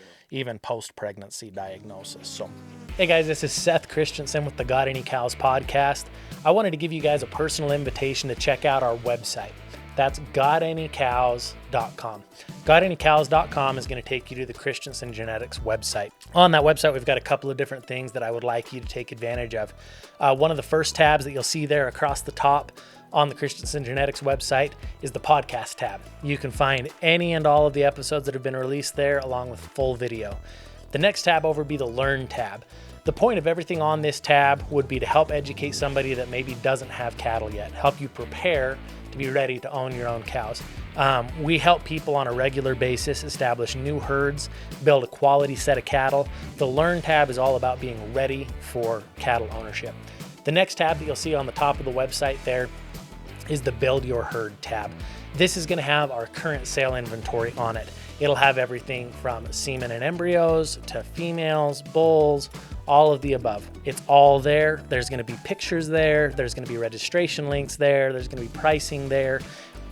post-pregnancy diagnosis. So, hey guys, this is Seth Christensen with the Got Any Cows podcast. I wanted to give you guys a personal invitation to check out our website. That's gotanycows.com. Gotanycows.com is going to take you to the Christensen Genetics website. On that website, we've got a couple of different things that I would like you to take advantage of. One of the first tabs that you'll see there across the top on the Christensen Genetics website is the podcast tab. You can find any and all of the episodes that have been released there, along with full video. The next tab over would be the Learn tab. The point of everything on this tab would be to help educate somebody that maybe doesn't have cattle yet, help you prepare to be ready to own your own cows. We help people on a regular basis establish new herds, build a quality set of cattle. The Learn tab is all about being ready for cattle ownership. The next tab that you'll see on the top of the website there is the Build Your Herd tab. This is going to have our current sale inventory on it. It'll have everything from semen and embryos to females, bulls, all of the above. It's all there. There's going to be pictures there. There's going to be registration links there. There's going to be pricing there.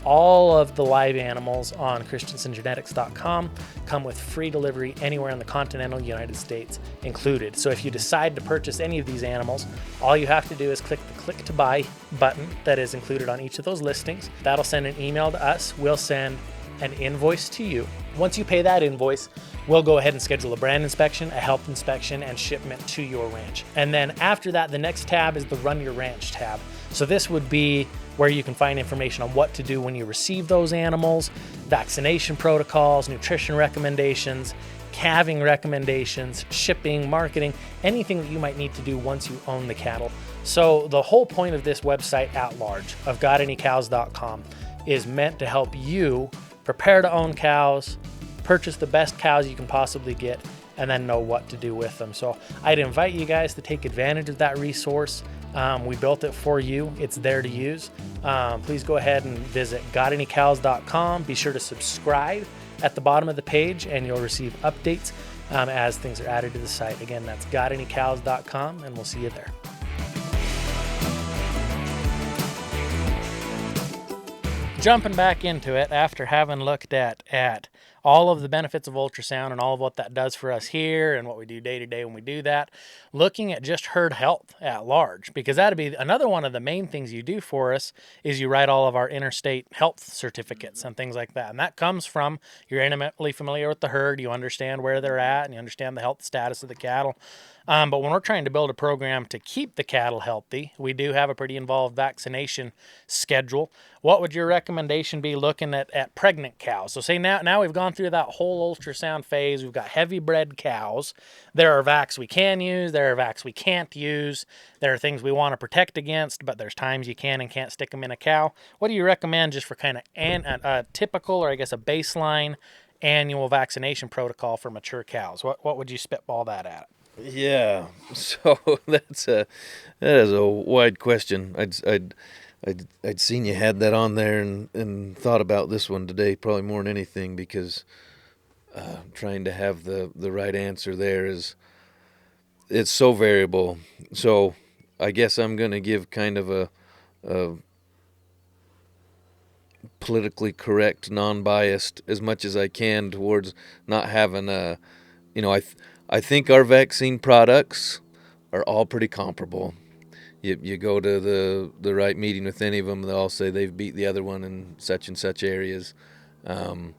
All of the live animals on christensengenetics.com come with free delivery anywhere in the continental United States included. So if you decide to purchase any of these animals, all you have to do is click the Click to Buy button that is included on each of those listings. That'll send an email to us. We'll send an invoice to you. Once you pay that invoice, we'll go ahead and schedule a brand inspection, a health inspection, and shipment to your ranch. And then after that, the next tab is the Run Your Ranch tab. So this would be where you can find information on what to do when you receive those animals, vaccination protocols, nutrition recommendations, calving recommendations, shipping, marketing, anything that you might need to do once you own the cattle. So the whole point of this website at large of gotanycows.com is meant to help you prepare to own cows, purchase the best cows you can possibly get, and then know what to do with them. So I'd invite you guys to take advantage of that resource. We built it for you. It's there to use. Please go ahead and visit gotanycows.com. Be sure to subscribe at the bottom of the page, and you'll receive updates as things are added to the site. Again, that's gotanycows.com, and we'll see you there. Jumping back into it after having looked at all of the benefits of ultrasound and all of what that does for us here and what we do day to day when we do that, looking at just herd health at large, because that'd be another one of the main things you do for us is you write all of our interstate health certificates and things like that. And that comes from you're intimately familiar with the herd, you understand where they're at, and you understand the health status of the cattle. But when we're trying to build a program to keep the cattle healthy, we do have a pretty involved vaccination schedule. What would your recommendation be looking at pregnant cows? So say now we've gone through that whole ultrasound phase. We've got heavy bred cows. There are vacs we can use. There are vacs we can't use. There are things we want to protect against, but there's times you can and can't stick them in a cow. What do you recommend just for kind of a typical, or I guess a baseline annual vaccination protocol for mature cows? What would you spitball that at? Yeah, so that is a wide question. I'd seen you had that on there and thought about this one today probably more than anything because trying to have the right answer there is it's so variable. So I guess I'm gonna give kind of a politically correct, non-biased as much as I can towards not having a, you know, I think our vaccine products are all pretty comparable. You go to the right meeting with any of them, they'll all say they've beat the other one in such and such areas, um,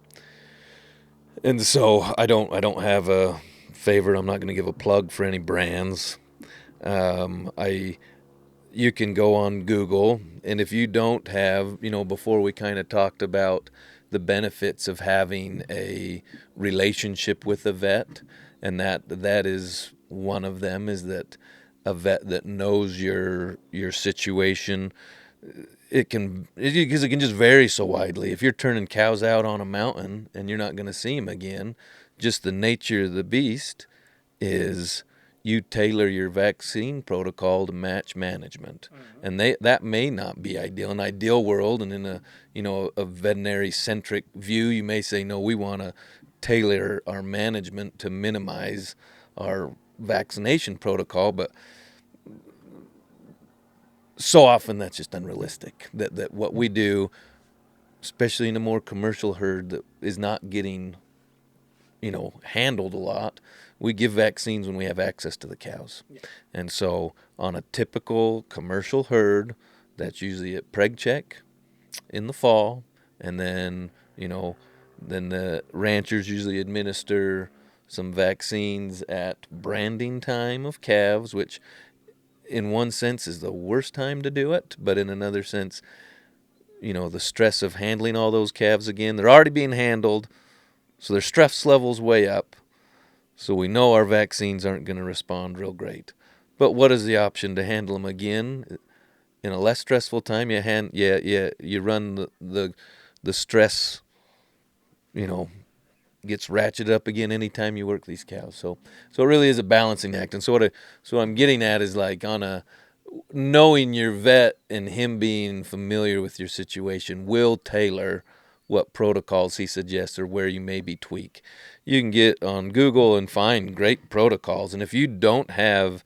and so I don't have a favorite. I'm not going to give a plug for any brands. I You can go on Google, and if you don't have, before we kind of talked about the benefits of having a relationship with a vet, and that is one of them is that a vet that knows your situation, because it can just vary so widely. If you're turning cows out on a mountain and you're not going to see them again, just the nature of the beast is you tailor your vaccine protocol to match management. Mm-hmm. And that may not be ideal. In an ideal world and in a veterinary centric view, you may say, no, we want to tailor our management to minimize our vaccination protocol, but so often that's just unrealistic. That what we do, especially in a more commercial herd that is not getting handled a lot, we give vaccines when we have access to the cows. Yeah. And so on a typical commercial herd, that's usually at preg check in the fall, and then the ranchers usually administer some vaccines at branding time of calves, which in one sense is the worst time to do it, but in another sense, the stress of handling all those calves again, they're already being handled, so their stress level's way up. So we know our vaccines aren't going to respond real great. But what is the option to handle them again in a less stressful time? You run the stress, you know, gets ratcheted up again anytime you work these cows. So it really is a balancing act. And so what I'm getting at is like on a knowing your vet and him being familiar with your situation will tailor what protocols he suggests or where you maybe tweak. You can get on Google and find great protocols, and if you don't have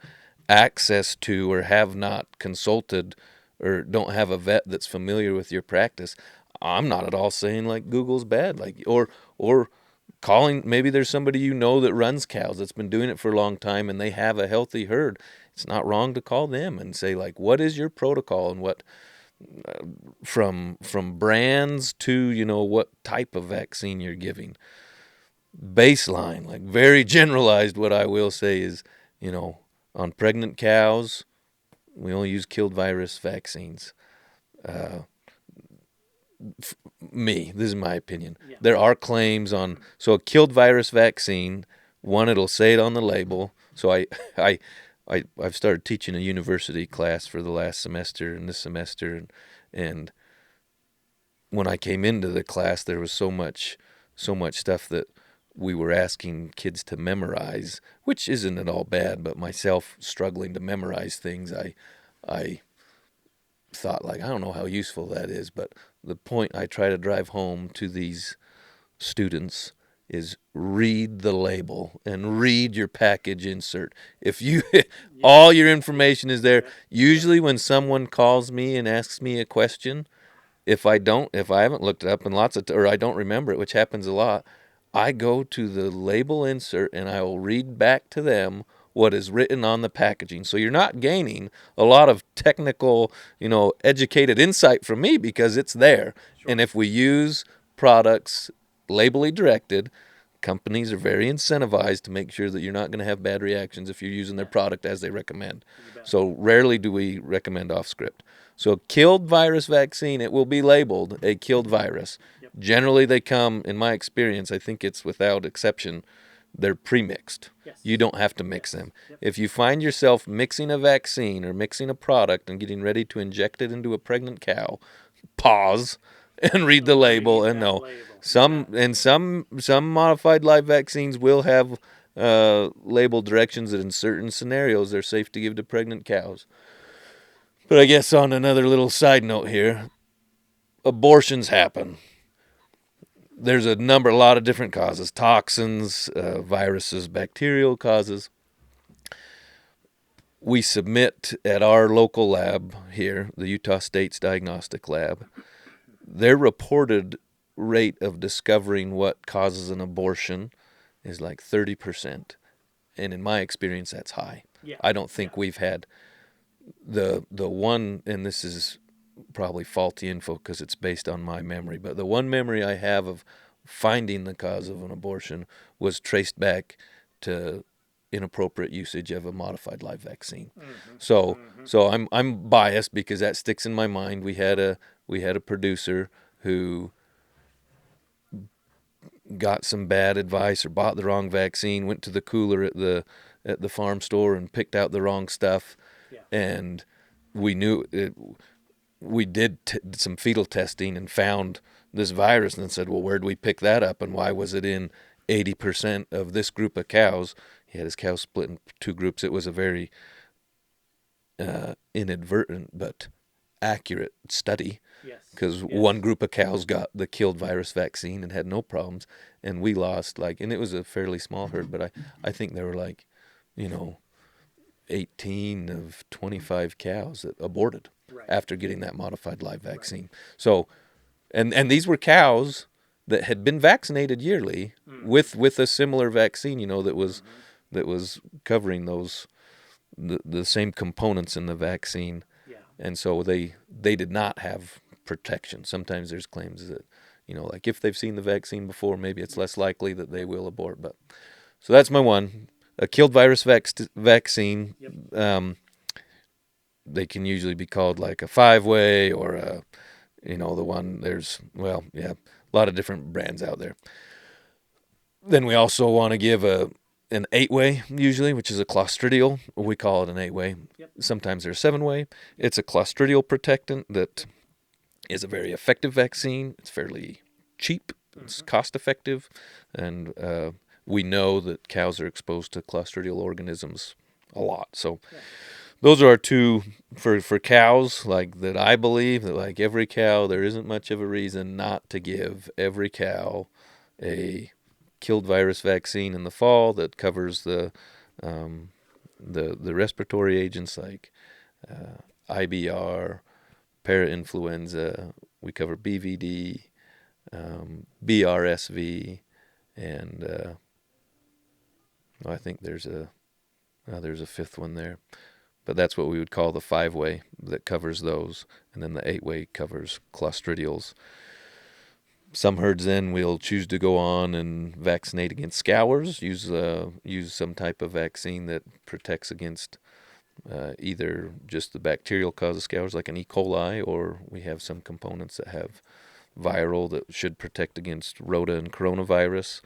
access to or have not consulted or don't have a vet that's familiar with your practice, I'm not at all saying like Google's bad, like or calling, maybe there's somebody that runs cows that's been doing it for a long time and they have a healthy herd. It's not wrong to call them and say like, what is your protocol, and what from brands to what type of vaccine you're giving. Baseline, like very generalized, what I will say is, on pregnant cows, we only use killed virus vaccines. Uh, this is my opinion. Yeah. There are claims on, so a killed virus vaccine, one, it'll say it on the label. So I've started teaching a university class for the last semester and this semester, and when I came into the class, there was so much stuff that we were asking kids to memorize, which isn't at all bad, but myself struggling to memorize things, I thought like, I don't know how useful that is, but the point I try to drive home to these students is read the label and read your package insert. If you all your information is there. Usually when someone calls me and asks me a question, if I haven't looked it up and or I don't remember it, which happens a lot, I go to the label insert and I will read back to them what is written on the packaging. So you're not gaining a lot of technical, educated insight from me because it's there. Sure. And if we use products labelly directed, companies are very incentivized to make sure that you're not going to have bad reactions if you're using their product as they recommend. So rarely do we recommend off script. So killed virus vaccine, it will be labeled a killed virus. Yep. Generally they come, in my experience, I think it's without exception, they're pre-mixed. Yes. You don't have to mix them. Yep. If you find yourself mixing a vaccine or mixing a product and getting ready to inject it into a pregnant cow, pause and read the label and know. Some modified live vaccines will have label directions that in certain scenarios they're safe to give to pregnant cows. But I guess on another little side note here, abortions happen. There's a lot of different causes: toxins, viruses, bacterial causes. We submit at our local lab here, the Utah State's Diagnostic Lab, their reported rate of discovering what causes an abortion is like 30%. And in my experience, that's high. Yeah. I don't think we've had the one, and this is probably faulty info because it's based on my memory, but the one memory I have of finding the cause of an abortion was traced back to inappropriate usage of a modified live vaccine. So I'm biased because that sticks in my mind. We had a producer who got some bad advice or bought the wrong vaccine, went to the cooler at the farm store and picked out the wrong stuff. Yeah. And we knew it, we did some fetal testing and found this virus and then said, well, where did we pick that up and why was it in 80% of this group of cows? He had his cows split in two groups. It was a very inadvertent but accurate study. Yes. Because one group of cows got the killed virus vaccine and had no problems, and we lost and it was a fairly small herd, but I think there were 18 of 25 cows that aborted after getting that modified live vaccine. Right. So, and these were cows that had been vaccinated yearly with a similar vaccine, that was covering those the same components in the vaccine. Yeah. And so they did not have protection. Sometimes there's claims that, if they've seen the vaccine before, maybe it's less likely that they will abort. But so that's my one. A killed virus vaccine. Yep. They can usually be called like a 5-way or a, the one. There's a lot of different brands out there. Then we also want to give an 8-way usually, which is a clostridial. We call it an 8-way. Yep. Sometimes there's a 7-way. It's a clostridial protectant that is a very effective vaccine. It's fairly cheap. It's cost effective, and we know that cows are exposed to clostridial organisms a lot. So those are our two for cows, that I believe that every cow, there isn't much of a reason not to give every cow a killed virus vaccine in the fall that covers the respiratory agents like IBR, parainfluenza. We cover BVD, BRSV, and I think there's a fifth one there. But that's what we would call the 5-way that covers those, and then the 8-way covers clostridials. Some herds then will choose to go on and vaccinate against scours, use some type of vaccine that protects against either just the bacterial cause of scours like an E. coli, or we have some components that have viral that should protect against rota and coronavirus.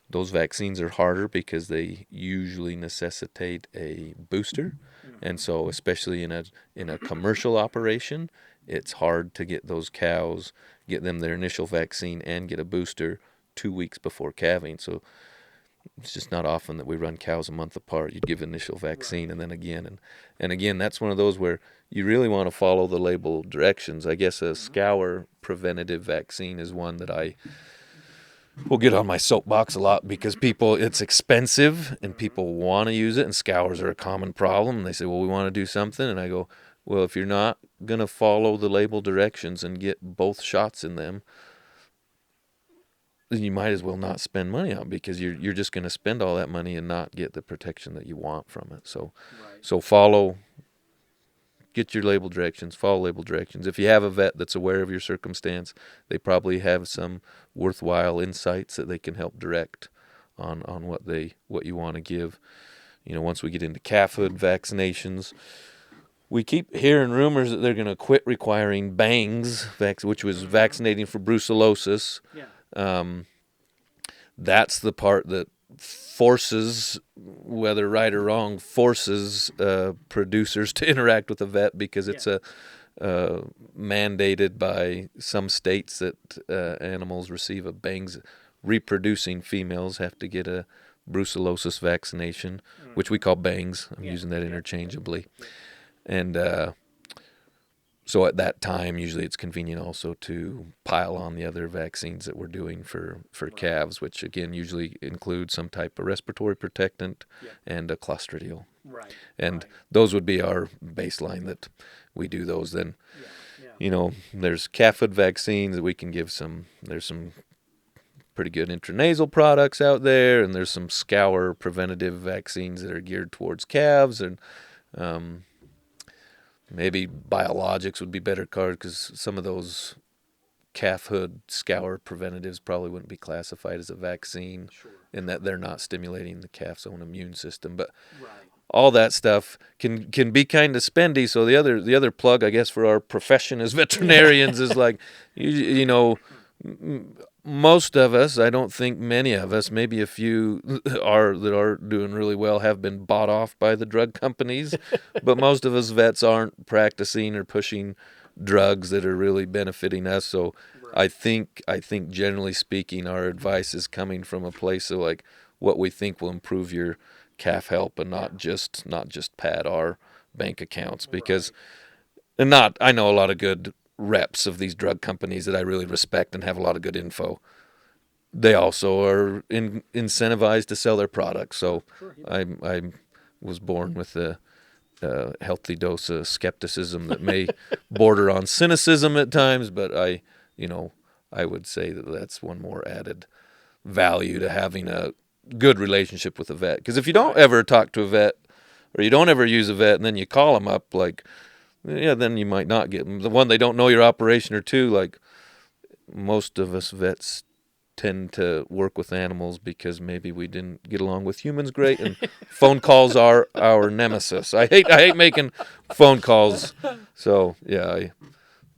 Those vaccines are harder because they usually necessitate a booster, and so especially in a commercial operation, it's hard to get those cows, get them their initial vaccine and get a booster 2 weeks before calving. So it's just not often that we run cows a month apart. You'd give initial vaccine and then again. And again, that's one of those where you really want to follow the label directions. I guess a scour preventative vaccine is one that I will get on my soapbox a lot because it's expensive and people want to use it, and scours are a common problem. And they say, well, we want to do something. And I go, well, if you're not going to follow the label directions and get both shots in them, then you might as well not spend money on it, because you're just going to spend all that money and not get the protection that you want from it. So, get your label directions, follow label directions. If you have a vet that's aware of your circumstance, they probably have some worthwhile insights that they can help direct on what you want to give. Once we get into calfhood vaccinations, we keep hearing rumors that they're going to quit requiring bangs, which was vaccinating for brucellosis. Yeah. That's the part that forces, whether right or wrong, forces producers to interact with a vet, because it's mandated by some states that animals receive a bangs. Reproducing females have to get brucellosis vaccination, which we call bangs. I'm using that interchangeably. And so at that time, usually it's convenient also to pile on the other vaccines that we're doing for calves, which again usually include some type of respiratory protectant and a clostridial. Right. And those would be our baseline that we do those. Then, there's calf foot vaccines that we can give some. There's some pretty good intranasal products out there, and there's some scour preventative vaccines that are geared towards calves, and maybe biologics would be better card because some of those calf hood scour preventatives probably wouldn't be classified as a vaccine in that they're not stimulating the calf's own immune system. But all that stuff can be kind of spendy. So the other plug, I guess, for our profession as veterinarians is like, most of us, I don't think many of us, maybe a few that are doing really well, have been bought off by the drug companies. But most of us vets aren't practicing or pushing drugs that are really benefiting us. So I think generally speaking, our advice is coming from a place of like what we think will improve your calf health and not just pad our bank accounts. Because I know a lot of good reps of these drug companies that I really respect and have a lot of good info. They also are incentivized to sell their products. So I was born with a healthy dose of skepticism that may border on cynicism at times, but I would say that that's one more added value to having a good relationship with a vet. Because if you don't ever talk to a vet, or you don't ever use a vet, and then you call them up, then you might not get them. The one, they don't know your operation, or two, like most of us vets tend to work with animals because maybe we didn't get along with humans great, and phone calls are our nemesis. I hate making phone calls. So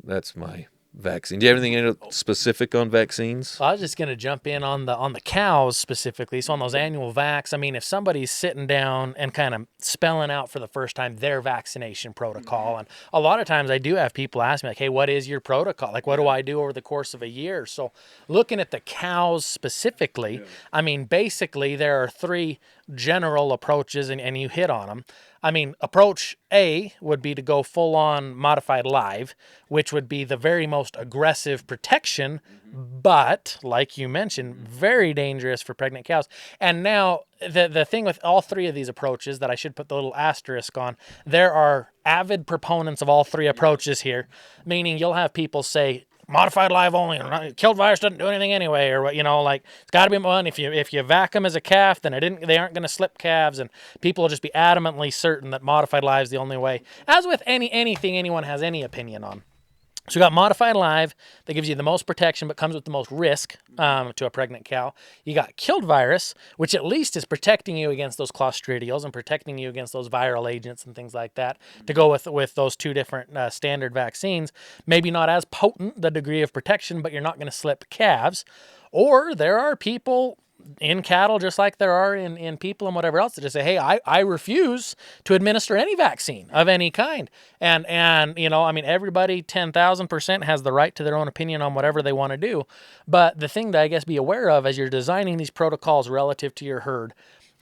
that's my vaccine. Do you have anything specific on vaccines? I was just going to jump in on the cows specifically. So on those annual vax, I mean, if somebody's sitting down and kind of spelling out for the first time their vaccination protocol, and a lot of times I do have people ask me like, hey, what is your protocol? Like, what do I do over the course of a year? So looking at the cows specifically, I mean, basically there are three general approaches, and you hit on them. I mean, approach A would be to go full on modified live, which would be the very most aggressive protection, but like you mentioned, very dangerous for pregnant cows. And now the thing with all three of these approaches that I should put the little asterisk on, there are avid proponents of all three approaches here, meaning you'll have people say, modified live only, killed virus doesn't do anything anyway, or like it's got to be one. If you vac them as a calf, then they aren't going to slip calves, and people will just be adamantly certain that modified live is the only way. As with anything anyone has any opinion on. So you got modified live that gives you the most protection but comes with the most risk to a pregnant cow. You got killed virus, which at least is protecting you against those clostridials and protecting you against those viral agents and things like that, to go with those two different standard vaccines. Maybe not as potent the degree of protection, but you're not going to slip calves. Or there are people in cattle, just like there are in people and whatever else, that just say, hey, I refuse to administer any vaccine of any kind. And I mean, everybody 10,000% has the right to their own opinion on whatever they want to do. But the thing that I guess be aware of as you're designing these protocols relative to your herd,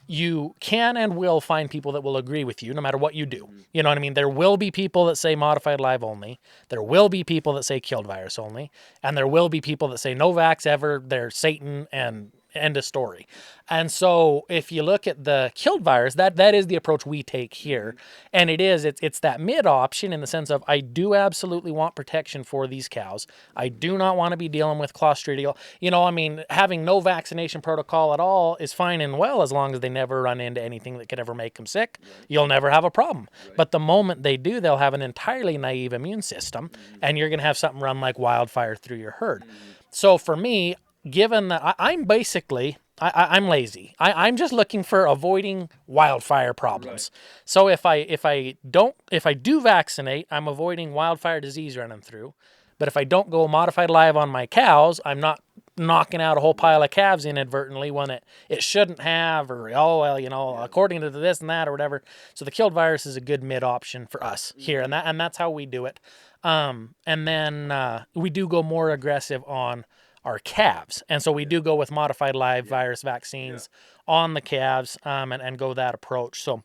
you can and will find people that will agree with you no matter what you do. You know what I mean? There will be people that say modified live only. There will be people that say killed virus only. And there will be people that say no vax ever, they're Satan, and end of story. And so if you look at the killed virus, that is the approach we take here. And it's that mid option in the sense of, I do absolutely want protection for these cows. I do not want to be dealing with clostridial. I mean, having no vaccination protocol at all is fine and well as long as they never run into anything that could ever make them sick. You'll never have a problem. But the moment they do, they'll have an entirely naive immune system, and you're going to have something run like wildfire through your herd. So for me, given that I'm basically, I'm lazy. I'm just looking for avoiding wildfire problems. Right. So if I do vaccinate, I'm avoiding wildfire disease running through. But if I don't go modified live on my cows, I'm not knocking out a whole pile of calves inadvertently when it shouldn't have, or according to this and that or whatever. So the killed virus is a good mid option for us here, and that's how we do it. And then we do go more aggressive on our calves. And so we do go with modified live virus vaccines on the calves, and go that approach. So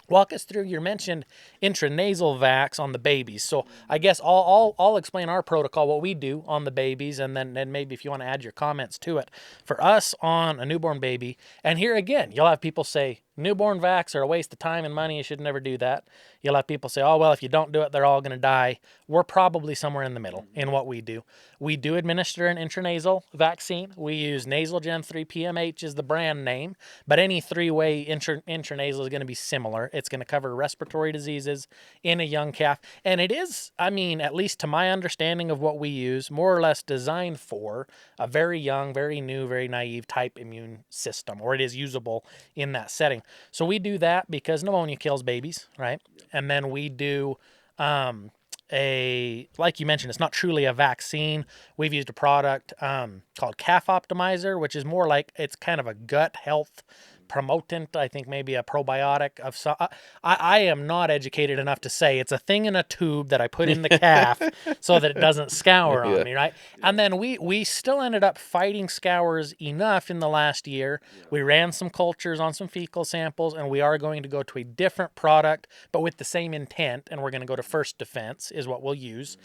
walk us through, you mentioned intranasal vax on the babies. So I guess I'll explain our protocol, what we do on the babies, and then maybe if you want to add your comments to it. For us on a newborn baby, and here again, you'll have people say, newborn vax are a waste of time and money, you should never do that. You'll have people say, oh, well, if you don't do it, they're all going to die. We're probably somewhere in the middle in what we do. We do administer an intranasal vaccine. We use Nasal Gen 3 PMH is the brand name, but any three-way intranasal is going to be similar. It's going to cover respiratory diseases in a young calf. And it is, I mean, at least to my understanding of what we use, more or less designed for a very young, very new, very naive type immune system, or it is usable in that setting. So we do that because pneumonia kills babies, right? And then we do like you mentioned, it's not truly a vaccine. We've used a product called Calf Optimizer, which is more like, it's kind of a gut health promotant, I think maybe a probiotic of some. I am not educated enough to say it's a thing in a tube that I put in the calf so that it doesn't scour on me, right? And then we still ended up fighting scours enough in the last year. We ran some cultures on some fecal samples, and we are going to go to a different product, but with the same intent, and we're going to go to First Defense is what we'll use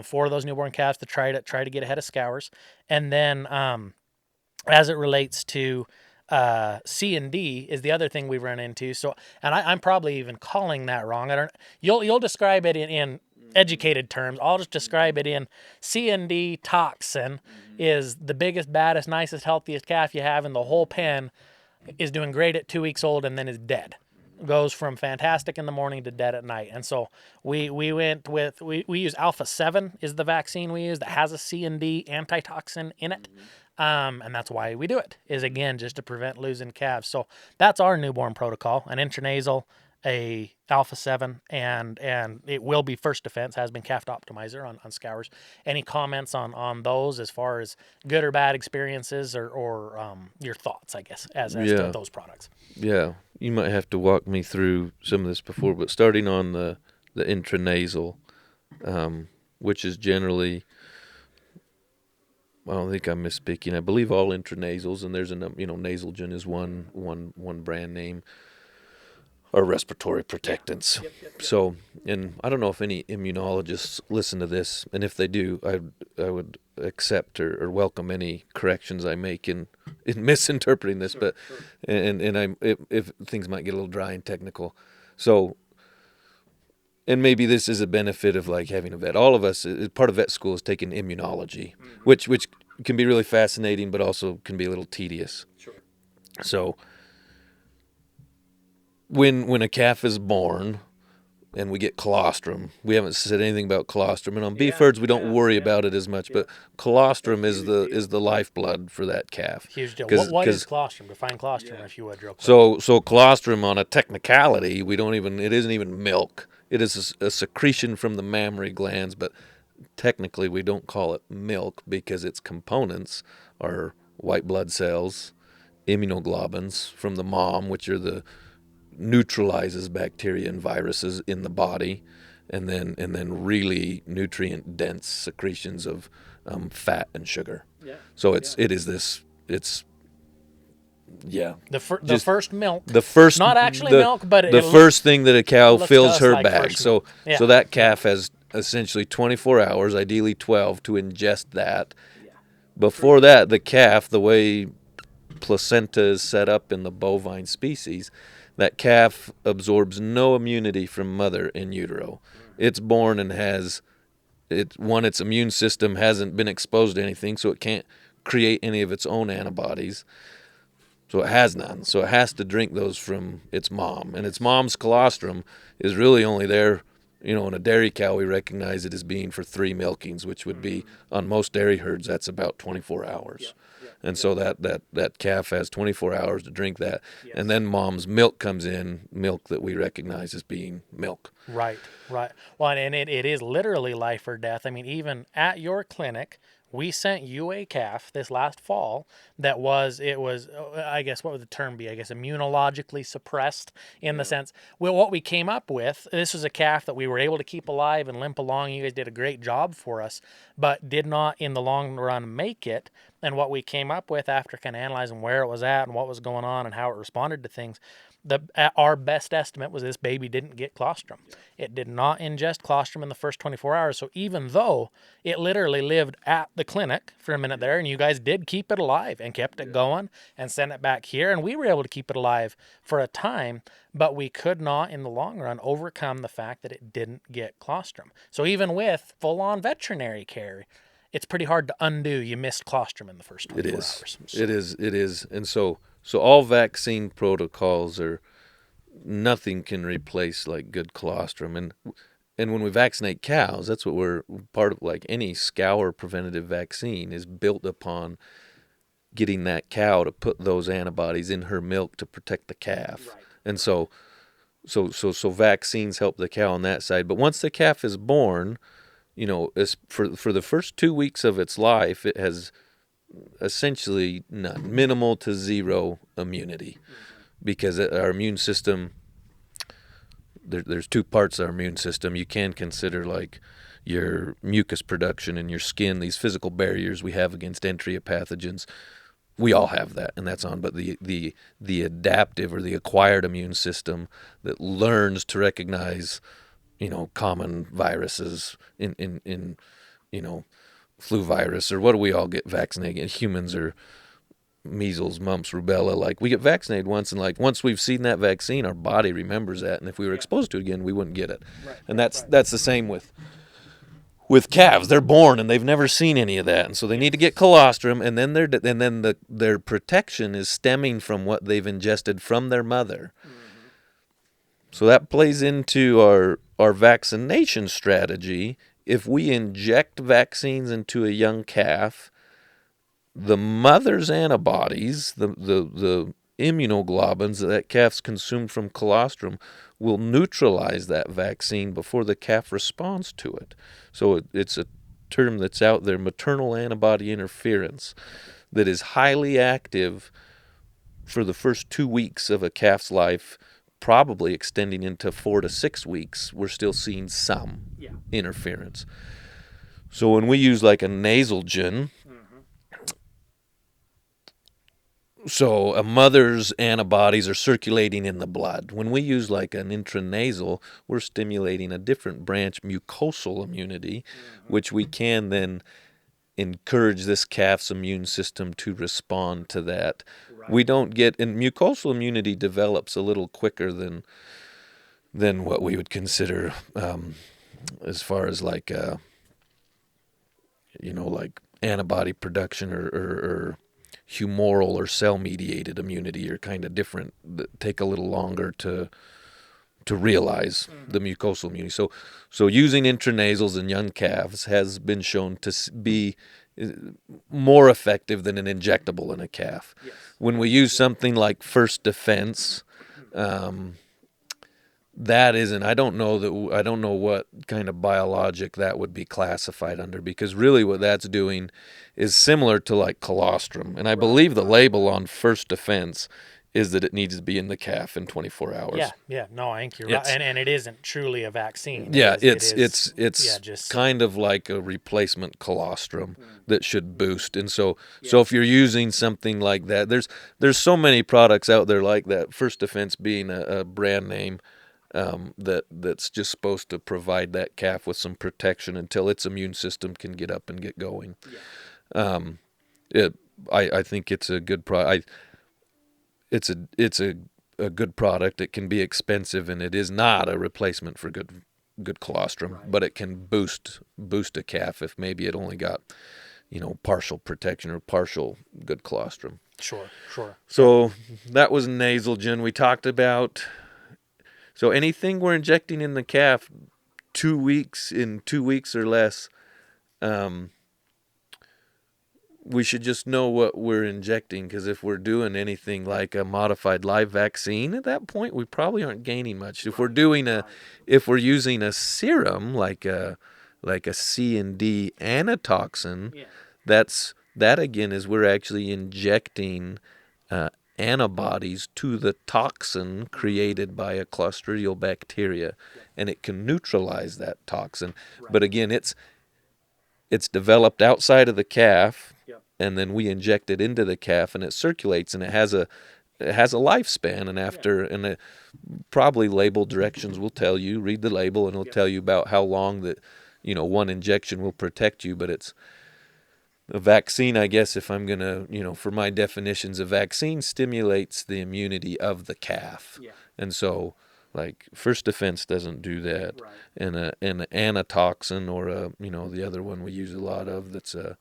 for those newborn calves to try to get ahead of scours. And then as it relates to C and D is the other thing we've run into. So, and I'm probably even calling that wrong. I don't. You'll describe it in educated terms. I'll just describe it in C and D toxin is the biggest, baddest, nicest, healthiest calf you have in the whole pen, is doing great at 2 weeks old and then is dead. Goes from fantastic in the morning to dead at night. And so we went with, we use Alpha 7 is the vaccine we use that has a C and D antitoxin in it. And that's why we do it, is again, just to prevent losing calves. So that's our newborn protocol, an intranasal, a Alpha 7, and it will be First Defense, has been Calf Optimizer on scours. Any comments on those as far as good or bad experiences or your thoughts, I guess, as to those products? Yeah, you might have to walk me through some of this before, but starting on the intranasal, which is generally, I don't think I'm misspeaking. I believe all intranasals, and there's Nasal Gen is one brand name, are respiratory protectants. Yep. So, and I don't know if any immunologists listen to this, and if they do, I would accept or welcome any corrections I make in misinterpreting this. Sure. And if things might get a little dry and technical, so. And maybe this is a benefit of like having a vet. All of us, part of vet school is taking immunology, which can be really fascinating, but also can be a little tedious. Sure. So when a calf is born and we get colostrum, we haven't said anything about colostrum, and on beef herds we don't worry about it as much, but colostrum is the lifeblood for that calf. Huge deal. What is colostrum? Define colostrum if you would, real quick. So colostrum, on a technicality, it isn't even milk. It is a secretion from the mammary glands, but technically we don't call it milk because its components are white blood cells, immunoglobulins from the mom, which are the neutralizes bacteria and viruses in the body, and then really nutrient dense secretions of fat and sugar. Yeah. So it's the first milk. The first, not actually milk, but the first thing that a cow fills her bag. So that calf Yeah. has essentially 24 hours, ideally 12, to ingest that. Yeah. Before that, the calf, the way placenta is set up in the bovine species, that calf absorbs no immunity from mother in utero. It's born and its immune system hasn't been exposed to anything, so it can't create any of its own antibodies. So it has none. So it has to drink those from its mom. And its mom's colostrum is really only there, in a dairy cow, we recognize it as being for 3 milkings, which would be, on most dairy herds, that's about 24 hours. And so that calf has 24 hours to drink that. Yes. And then mom's milk comes in, milk that we recognize as being milk. Right. Well, and it is literally life or death. I mean, even at your clinic, We sent you a calf this last fall that was, I guess, what would the term be? I guess immunologically suppressed in the sense, well, what we came up with, this was a calf that we were able to keep alive and limp along. You guys did a great job for us, but did not in the long run make it. And what we came up with after kind of analyzing where it was at and what was going on and how it responded to things, our best estimate was this baby didn't get colostrum. It did not ingest colostrum in the first 24 hours. So even though it literally lived at the clinic for a minute there, and you guys did keep it alive and kept it going and sent it back here, and we were able to keep it alive for a time, but we could not in the long run overcome the fact that it didn't get colostrum. So even with full-on veterinary care, it's pretty hard to undo you missed colostrum in the first 24 hours. So. It is. And so all vaccine protocols are, nothing can replace like good colostrum. And when we vaccinate cows, that's what we're part of. Like any scour preventative vaccine is built upon getting that cow to put those antibodies in her milk to protect the calf. Right. And so vaccines help the cow on that side. But once the calf is born, for the first 2 weeks of its life, it has essentially minimal to zero immunity, because our immune system, there's two parts of our immune system. You can consider like your mucus production in your skin, these physical barriers we have against entry of pathogens. We all have that, and that's on. But the adaptive or the acquired immune system that learns to recognize, common viruses in flu virus, or what do we all get vaccinated against? Humans, or measles, mumps, rubella. Like, we get vaccinated once, and like once we've seen that vaccine, our body remembers that, and if we were exposed to it again, we wouldn't get it. Right. And that's the same with calves. They're born and they've never seen any of that, and so they need to get colostrum, and then their protection is stemming from what they've ingested from their mother. Mm-hmm. So that plays into our vaccination strategy. If we inject vaccines into a young calf, the mother's antibodies, the immunoglobulins that calf's consumed from colostrum, will neutralize that vaccine before the calf responds to it. So it's a term that's out there, maternal antibody interference, that is highly active for the first 2 weeks of a calf's life, probably extending into 4 to 6 weeks. We're still seeing some interference. So when we use like a nasal gin, so a mother's antibodies are circulating in the blood. When we use like an intranasal, we're stimulating a different branch, mucosal immunity, which we can then encourage this calf's immune system to respond to that. Right. We don't get, and mucosal immunity develops a little quicker than what we would consider as far as like like antibody production or humoral or cell-mediated immunity are kind of different, that take a little longer to realize the mucosal immunity. So using intranasals in young calves has been shown to be more effective than an injectable in a calf. Yes. When we use something like First Defense, that isn't. I don't know what kind of biologic that would be classified under, because really what that's doing is similar to like colostrum, and I believe the label on First Defense is that it needs to be in the calf in 24 hours. Yeah. No, I think you're right, and it isn't truly a vaccine. It's just kind of like a replacement colostrum that should boost. And so if you're using something like that, there's so many products out there like that. First Defense being a brand name. That's just supposed to provide that calf with some protection until its immune system can get up and get going. I think it's a good product. It's a good product. It can be expensive, and it is not a replacement for good colostrum, but it can boost a calf if maybe it only got partial protection or partial good colostrum. Sure. So that was nasal gin. We talked about. So anything we're injecting in the calf 2 weeks or less, we should just know what we're injecting, because if we're doing anything like a modified live vaccine, at that point we probably aren't gaining much. If we're using a serum like a C and D antitoxin, that again is we're actually injecting antibodies to the toxin created by a Clostridial bacteria, and it can neutralize that toxin. But again, it's developed outside of the calf, and then we inject it into the calf, and it circulates, and it has a lifespan. And after probably label directions will tell you, read the label, and it'll tell you about how long that one injection will protect you. But it's a vaccine, I guess, if I'm going to, for my definitions, a vaccine stimulates the immunity of the calf. And so, like, First Defense doesn't do that. And an anatoxin, or the other one we use a lot of, that's a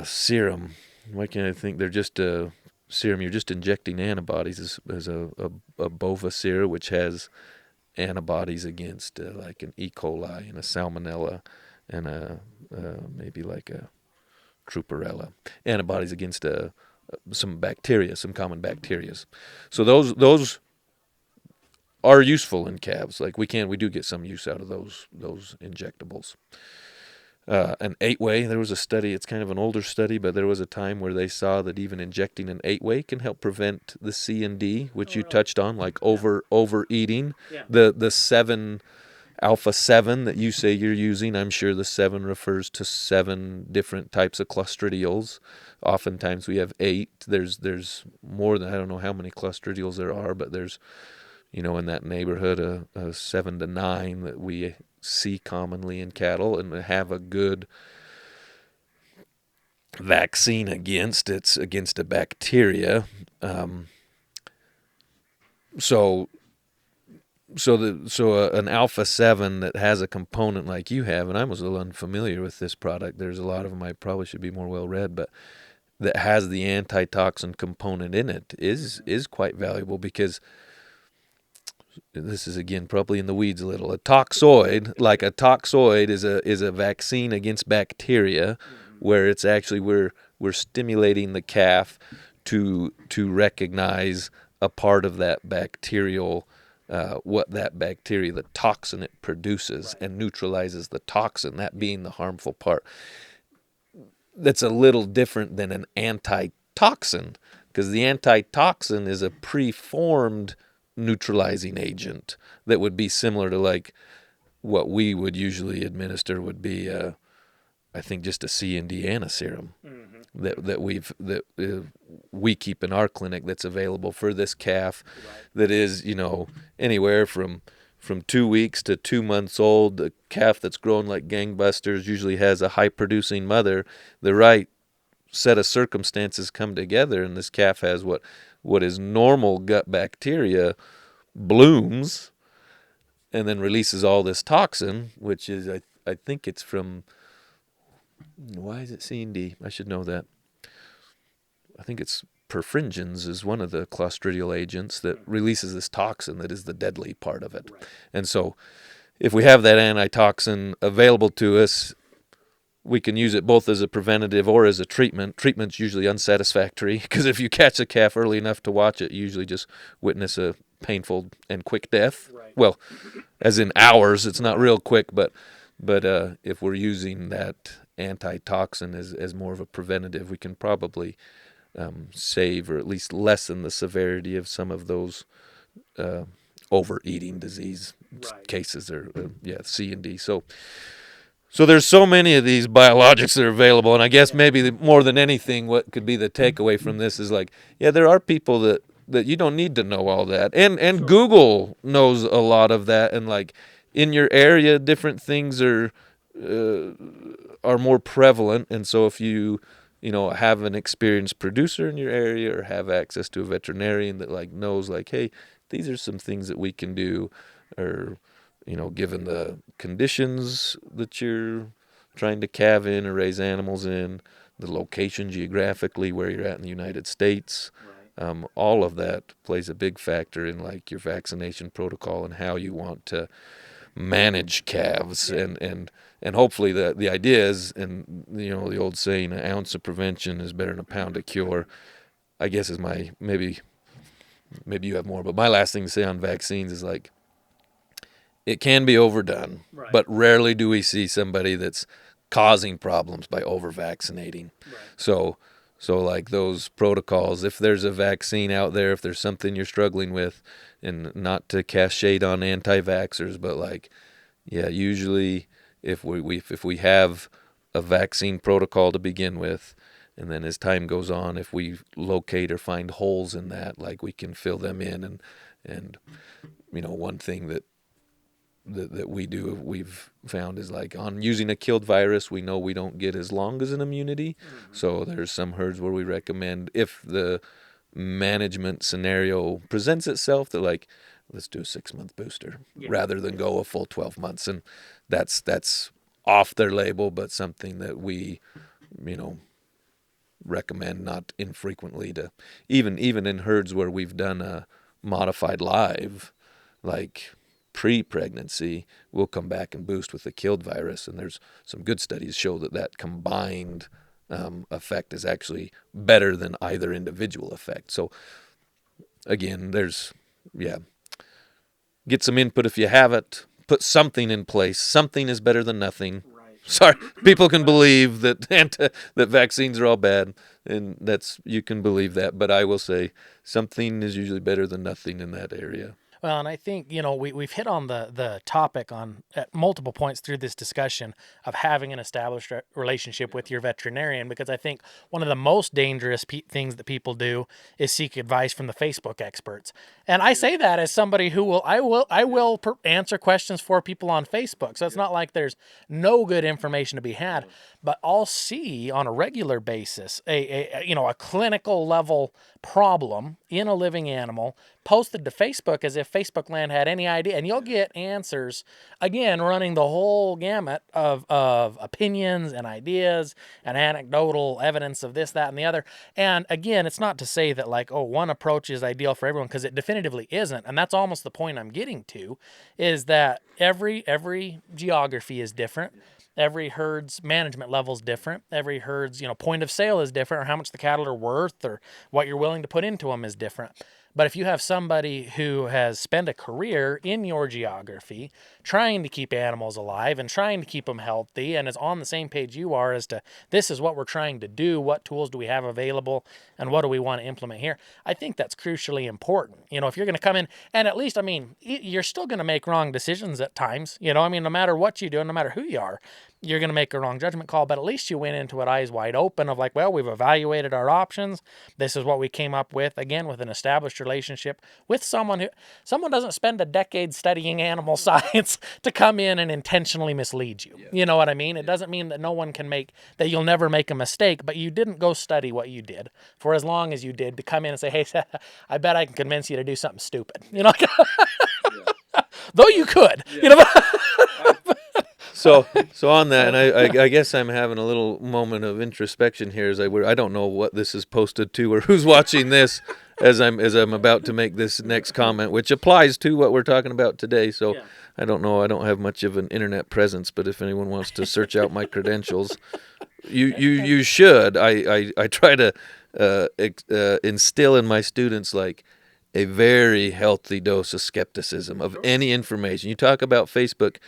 serum. Why can't I think? They're just a serum. You're just injecting antibodies. As a Bovacir, which has antibodies against like an E. coli and a Salmonella and maybe like a Trupperella, antibodies against some bacteria, some common bacteria. So those are useful in calves. Like we do get some use out of those injectables. An 8-way, there was a study, it's kind of an older study, but there was a time where they saw that even injecting an 8-way can help prevent the C and D, which you touched on, like overeating. The 7 alpha 7 that you say you're using, I'm sure the 7 refers to 7 different types of clostridials. Oftentimes we have 8. There's more than, I don't know how many clostridials there are, but there's in that neighborhood, a 7 to 9 that we see commonly in cattle, and have a good vaccine against. It's against a bacteria. So an alpha 7 that has a component like you have, and I was a little unfamiliar with this product. There's a lot of them I probably should be more well read, but that has the antitoxin component in it is quite valuable, because this is again probably in the weeds a little. A toxoid is a vaccine against bacteria, where it's actually we're stimulating the calf to recognize a part of that bacterial, what that bacteria, the toxin it produces, and neutralizes the toxin, that being the harmful part. That's a little different than an antitoxin, because the antitoxin is a preformed neutralizing agent that would be similar to like what we would usually administer would be I think just a C and D antiserum that we keep in our clinic, that's available for this calf, that is anywhere from 2 weeks to 2 months old. The calf that's grown like gangbusters usually has a high producing mother. The right set of circumstances come together, and this calf has what is normal gut bacteria, blooms, and then releases all this toxin, which is I think it's from, why is it C and D? I should know that. I think it's perfringens is one of the clostridial agents that releases this toxin that is the deadly part of it. And so if we have that antitoxin available to us, we can use it both as a preventative or as a treatment. Treatment's usually unsatisfactory, because if you catch a calf early enough to watch it, you usually just witness a painful and quick death. Well, as in hours, it's not real quick, but if we're using that antitoxin as more of a preventative, we can probably save or at least lessen the severity of some of those overeating disease cases, or C and D. So there's so many of these biologics that are available, and I guess maybe more than anything, what could be the takeaway from this is like, there are people that you don't need to know all that, and Google knows a lot of that, and like in your area, different things are more prevalent, and so if you have an experienced producer in your area, or have access to a veterinarian that like knows like, hey, these are some things that we can do, or given the conditions that you're trying to calve in or raise animals in, the location geographically where you're at in the United States, all of that plays a big factor in like your vaccination protocol and how you want to manage calves. And hopefully the idea is, and the old saying, an ounce of prevention is better than a pound of cure, I guess is my, maybe you have more, but my last thing to say on vaccines is like, it can be overdone, but rarely do we see somebody that's causing problems by over vaccinating. Right. So like those protocols, if there's a vaccine out there, if there's something you're struggling with, and not to cast shade on anti-vaxxers, but like, yeah, usually if we have a vaccine protocol to begin with, and then as time goes on, if we locate or find holes in that, like we can fill them in. And one thing that we've found is like on using a killed virus, we know we don't get as long as an immunity. Mm-hmm. So there's some herds where we recommend, if the management scenario presents itself, that like, let's do a 6-month booster rather than go a full 12 months. And that's off their label, but something that we, recommend not infrequently, to even in herds where we've done a modified live, like pre-pregnancy, we'll come back and boost with the killed virus. And there's some good studies show that combined effect is actually better than either individual effect. So again, get some input if you have it. Put something in place. Something is better than nothing. Right. Sorry, people can believe that that vaccines are all bad, and you can believe that. But I will say something is usually better than nothing in that area. Well, and I think, we've hit on the topic at multiple points through this discussion of having an established relationship with your veterinarian, because I think one of the most dangerous things that people do is seek advice from the Facebook experts. And I say that as somebody who I will answer questions for people on Facebook. So it's not like there's no good information to be had, but I'll see on a regular basis a clinical level problem in a living animal posted to Facebook as if Facebook land had any idea. And you'll get answers, again, running the whole gamut of opinions and ideas and anecdotal evidence of this, that, and the other. And again, it's not to say that like, one approach is ideal for everyone, because it definitively isn't. And that's almost the point I'm getting to, is that every geography is different. Every herd's management level is different. Every herd's, point of sale is different, or how much the cattle are worth, or what you're willing to put into them is different. But if you have somebody who has spent a career in your geography trying to keep animals alive and trying to keep them healthy, and is on the same page you are as to this is what we're trying to do, what tools do we have available, and what do we want to implement here, I think that's crucially important. If you're going to come in, and at least, you're still going to make wrong decisions at times, no matter what you do, no matter who you are, you're going to make a wrong judgment call, but at least you went into it eyes wide open of like, well, we've evaluated our options. This is what we came up with, again, with an established relationship with someone doesn't spend a decade studying animal science to come in and intentionally mislead you. Yeah. You know what I mean? It doesn't mean that that you'll never make a mistake, but you didn't go study what you did for as long as you did to come in and say, hey, I bet I can convince you to do something stupid. Though you could, So on that, and I guess I'm having a little moment of introspection here as I don't know what this is posted to or who's watching this as I'm about to make this next comment, which applies to what we're talking about today. So yeah. I don't know. I don't have much of an internet presence, but if anyone wants to search out my credentials, you should. I try to instill in my students like a very healthy dose of skepticism of any information. You talk about Facebook.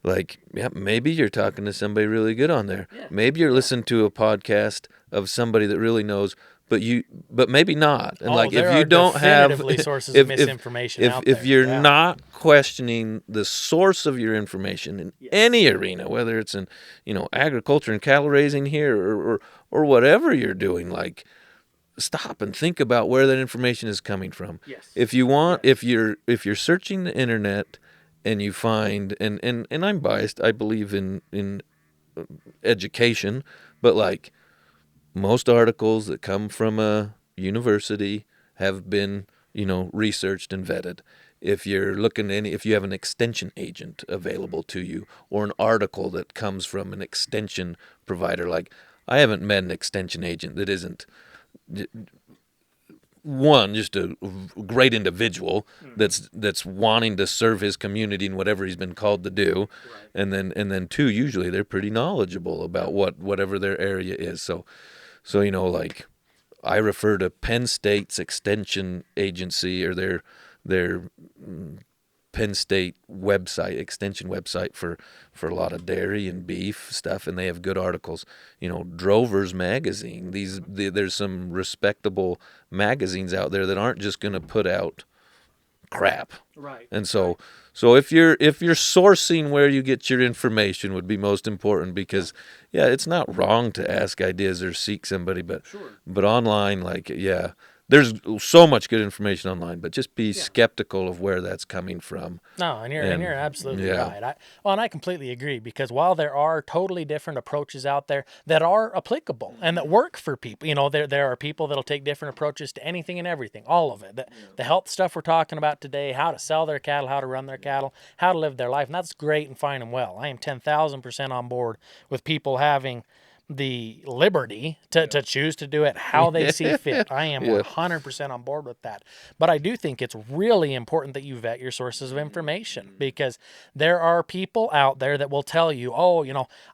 Like, yeah, maybe you're talking to somebody really good on there. Yeah. Maybe you're listening to a podcast of somebody that really knows, but maybe not. And like, if you don't have sources of misinformation out there. If you're not questioning the source of your information in any arena, whether it's in agriculture and cattle raising here or whatever you're doing, like, stop and think about where that information is coming from. Yes. If you're searching the internet and you find, and I'm biased, I believe in education, but like most articles that come from a university have been, researched and vetted. If you're looking if you have an extension agent available to you, or an article that comes from an extension provider, like I haven't met an extension agent that isn't just a great individual that's wanting to serve his community in whatever he's been called to do, right. and then two, usually they're pretty knowledgeable about whatever their area is. So like I refer to Penn State's extension agency or their Penn State website, extension website for a lot of dairy and beef stuff, and they have good articles. Drover's Magazine. There's some respectable magazines out there that aren't just going to put out crap. Right. And so if you're sourcing where you get your information would be most important, because it's not wrong to ask ideas or seek somebody, but online, there's so much good information online, but just be skeptical of where that's coming from. No, and you're absolutely right. I completely agree, because while there are totally different approaches out there that are applicable and that work for people, there are people that'll take different approaches to anything and everything, all of it. The health stuff we're talking about today, how to sell their cattle, how to run their cattle, how to live their life, and that's great and fine and well. I am 10,000% on board with people having the liberty to choose to do it how they see fit. I am 100% on board with that. But I do think it's really important that you vet your sources of information, because there are people out there that will tell you,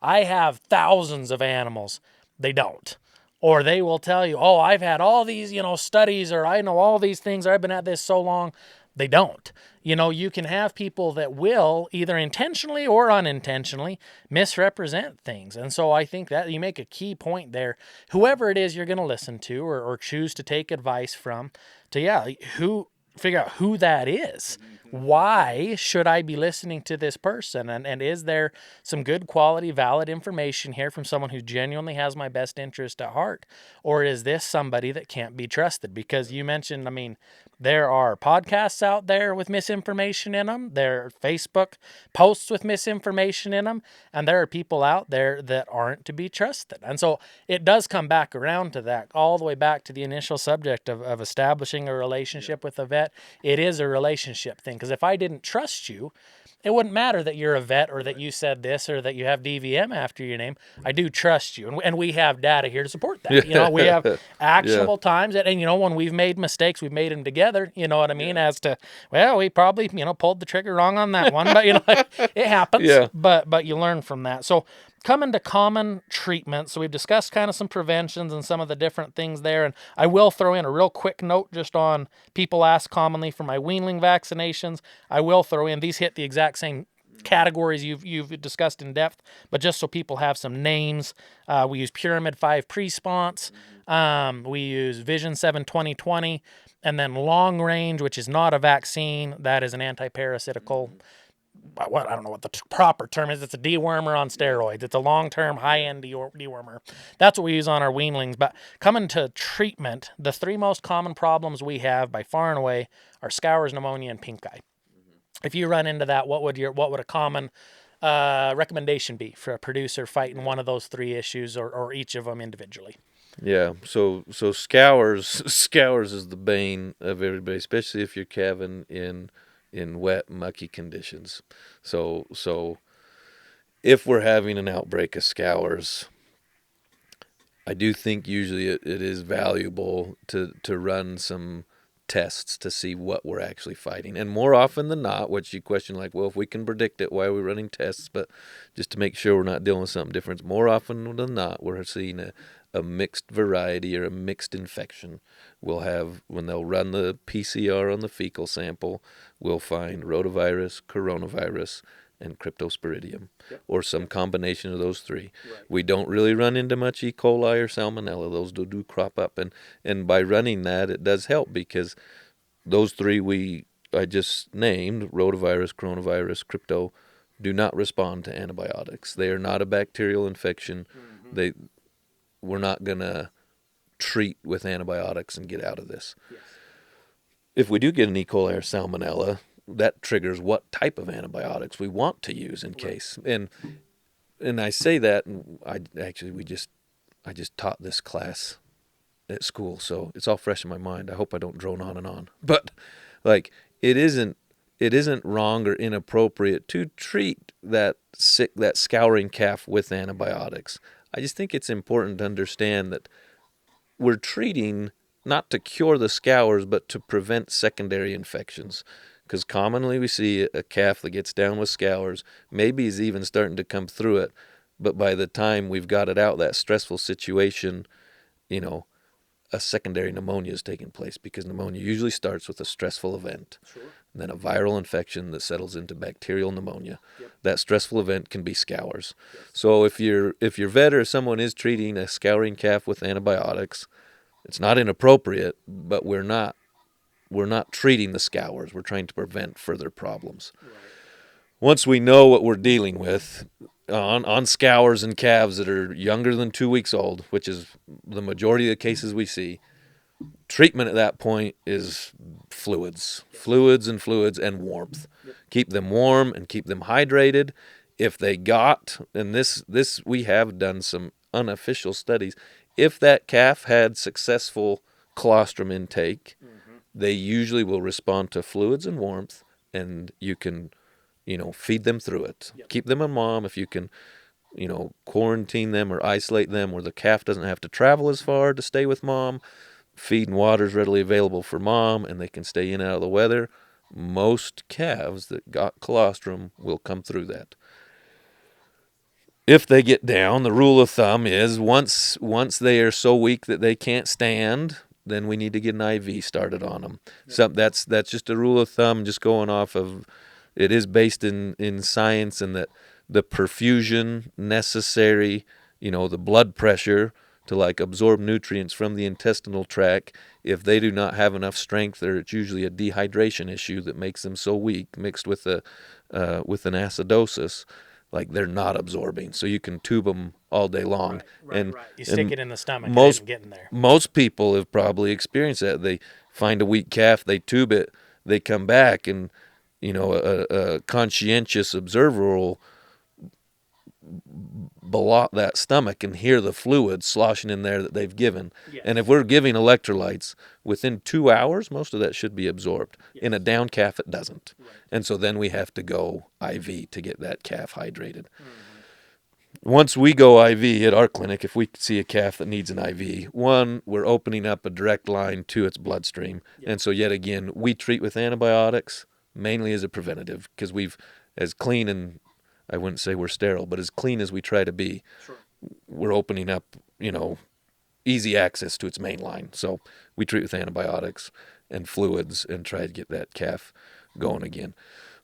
I have thousands of animals. They don't. Or they will tell you, I've had all these, studies, or I know all these things, or I've been at this so long. They don't. You can have people that will either intentionally or unintentionally misrepresent things. And so I think that you make a key point there. Whoever it is you're going to listen to or choose to take advice from, figure out who that is. Why should I be listening to this person? And is there some good quality, valid information here from someone who genuinely has my best interest at heart? Or is this somebody that can't be trusted? Because you mentioned, there are podcasts out there with misinformation in them. There are Facebook posts with misinformation in them. And there are people out there that aren't to be trusted. And so it does come back around to that, all the way back to the initial subject of establishing a relationship with a vet. It is a relationship thing. Because if I didn't trust you, it wouldn't matter that you're a vet or that you said this or that you have DVM after your name. I do trust you. And we have data here to support that. We have actionable times. And, when we've made mistakes, we've made them together, as to, we probably, pulled the trigger wrong on that one. But, it happens. Yeah. But you learn from that. So coming to common treatment. So we've discussed kind of some preventions and some of the different things there. And I will throw in a real quick note just on people ask commonly for my weanling vaccinations. I will throw in, these hit the exact same categories you've discussed in depth, but just so people have some names, we use Pyramid 5 Pre-Sponse, we use Vision 7 2020, and then Long Range, which is not a vaccine, that is an antiparasitical. I don't know what the proper term is. It's a dewormer on steroids. It's a long-term, high-end dewormer. That's what we use on our weanlings. But coming to treatment, the three most common problems we have by far and away are scours, pneumonia, and pink eye. If you run into that, what would a common recommendation be for a producer fighting one of those three issues, or each of them individually? Yeah, so scours is the bane of everybody, especially if you're calving in wet, mucky conditions. So if we're having an outbreak of scours, I do think usually it is valuable to run some tests to see what we're actually fighting. And more often than not, which you question if we can predict it, why are we running tests? But just to make sure we're not dealing with something different, more often than not, we're seeing a mixed variety or a mixed infection. We'll have, when they'll run the PCR on the fecal sample, we'll find rotavirus, coronavirus, and cryptosporidium, or some combination of those three. Right. We don't really run into much E. coli or salmonella. Those do crop up, and by running that, it does help, because those three I just named, rotavirus, coronavirus, crypto, do not respond to antibiotics. They are not a bacterial infection. Mm-hmm. We're not going to treat with antibiotics and get out of this. Yes. If we do get an E. coli or salmonella, that triggers what type of antibiotics we want to use in case. And I say that, and I just taught this class at school, so it's all fresh in my mind. I hope I don't drone on and on. But it isn't wrong or inappropriate to treat that scouring calf with antibiotics. I just think it's important to understand that we're treating not to cure the scours, but to prevent secondary infections. Because commonly we see a calf that gets down with scours, maybe is even starting to come through it, but by the time we've got it out, that stressful situation, a secondary pneumonia is taking place, because pneumonia usually starts with a stressful event. Sure. and then a viral infection that settles into bacterial pneumonia. Yep. That stressful event can be scours. Yes. So if your vet or someone is treating a scouring calf with antibiotics, it's not inappropriate, but we're not treating the scours. We're trying to prevent further problems. Right. Once we know what we're dealing with on scours and calves that are younger than 2 weeks old, which is the majority of the cases we see, treatment at that point is fluids and warmth. Yep. Keep them warm and keep them hydrated. If they got, and this we have done some unofficial studies, if that calf had successful colostrum intake, they usually will respond to fluids and warmth, and you can, feed them through it. Yep. Keep them on mom. If you can, quarantine them or isolate them where the calf doesn't have to travel as far to stay with mom. Feed and water is readily available for mom, and they can stay in and out of the weather. Most calves that got colostrum will come through that. If they get down, the rule of thumb is once they are so weak that they can't stand, then we need to get an IV started on them. So that's just a rule of thumb, just going off of, it is based in science, and that the perfusion necessary, the blood pressure to absorb nutrients from the intestinal tract, if they do not have enough strength, or it's usually a dehydration issue that makes them so weak, mixed with an acidosis, they're not absorbing. So you can tube them all day long. Right. You stick it in the stomach, most, it isn't getting there. Most people have probably experienced that. They find a weak calf, they tube it, they come back, and a conscientious observer will blot that stomach and hear the fluid sloshing in there that they've given. Yes. And if we're giving electrolytes, within 2 hours, most of that should be absorbed. Yes. In a down calf, it doesn't. Right. And so then we have to go IV to get that calf hydrated. Once we go IV at our clinic, if we see a calf that needs an IV, one, we're opening up a direct line to its bloodstream. Yep. And so yet again, we treat with antibiotics mainly as a preventative, because we've, as clean, and I wouldn't say we're sterile, but as clean as we try to be, Sure. We're opening up, easy access to its main line. So we treat with antibiotics and fluids and try to get that calf going again.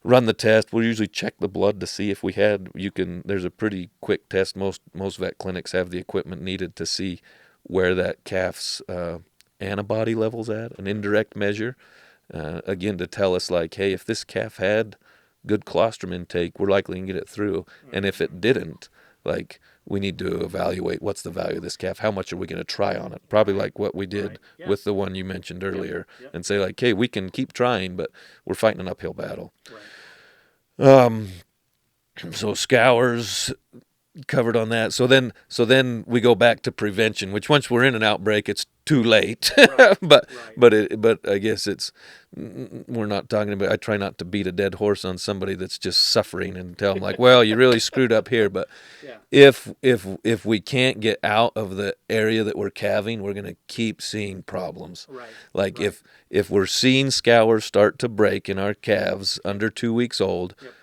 Run the test. We'll usually check the blood to see if we had, there's a pretty quick test. Most vet clinics have the equipment needed to see where that calf's antibody level's at, an indirect measure, again, to tell us hey, if this calf had good colostrum intake, we're likely to get it through. And if it didn't, we need to evaluate what's the value of this calf. How much are we going to try on it? Probably like what we did with the one you mentioned earlier, and say hey, we can keep trying, but we're fighting an uphill battle. Right. So scours, covered on that. So then we go back to prevention, which once we're in an outbreak, it's too late. Right. but I guess we're not talking about. I try not to beat a dead horse on somebody that's just suffering and tell them well, you really screwed up here. But if we can't get out of the area that we're calving, we're going to keep seeing problems. Right. If we're seeing scours start to break in our calves under 2 weeks old. Yep.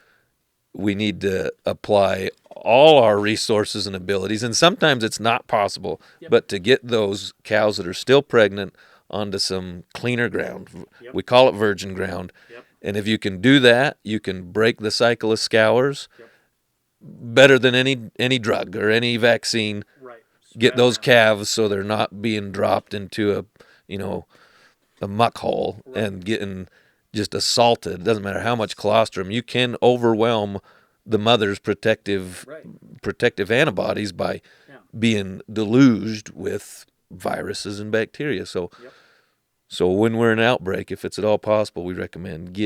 We need to apply all our resources and abilities, and sometimes it's not possible, but to get those cows that are still pregnant onto some cleaner ground. We call it virgin ground. And if you can do that, you can break the cycle of scours better than any drug or any vaccine. Right. Get those calves so they're not being dropped into a muck hole and getting just assaulted. It doesn't matter how much colostrum. You can overwhelm the mother's protective antibodies by being deluged with viruses and bacteria. So when we're in an outbreak, if it's at all possible, we recommend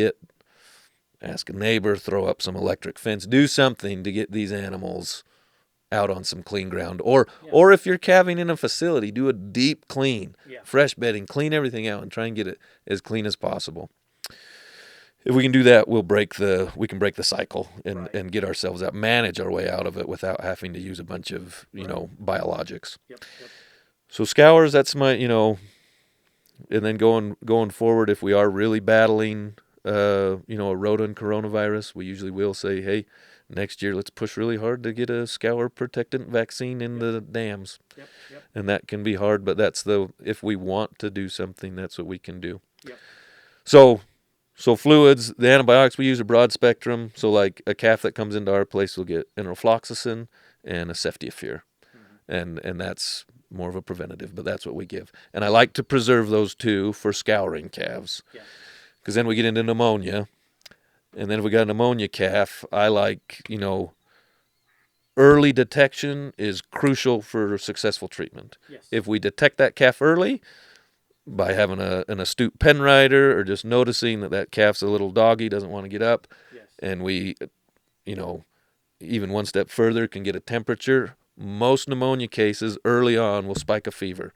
ask a neighbor, throw up some electric fence, do something to get these animals out on some clean ground. Or if you're calving in a facility, do a deep clean, fresh bedding, clean everything out and try and get it as clean as possible. If we can do that, we can break the cycle and get ourselves out, manage our way out of it without having to use a bunch of, biologics. So scours, that's my, and then going forward, if we are really battling, a rodent coronavirus, we usually will say, hey, next year let's push really hard to get a scour protectant vaccine in the dams. And that can be hard, but if we want to do something, that's what we can do. So So fluids, the antibiotics we use are broad spectrum. So like a calf that comes into our place will get enrofloxacin and a ceftiofur, and that's more of a preventative, but that's what we give. And I like to preserve those two for scouring calves, because then we get into pneumonia, and then if we got a pneumonia calf, I like, early detection is crucial for successful treatment. If we detect that calf early, by having an astute pen rider or just noticing that calf's a little doggy, doesn't want to get up, and we, even one step further, can get a temperature. Most pneumonia cases early on will spike a fever.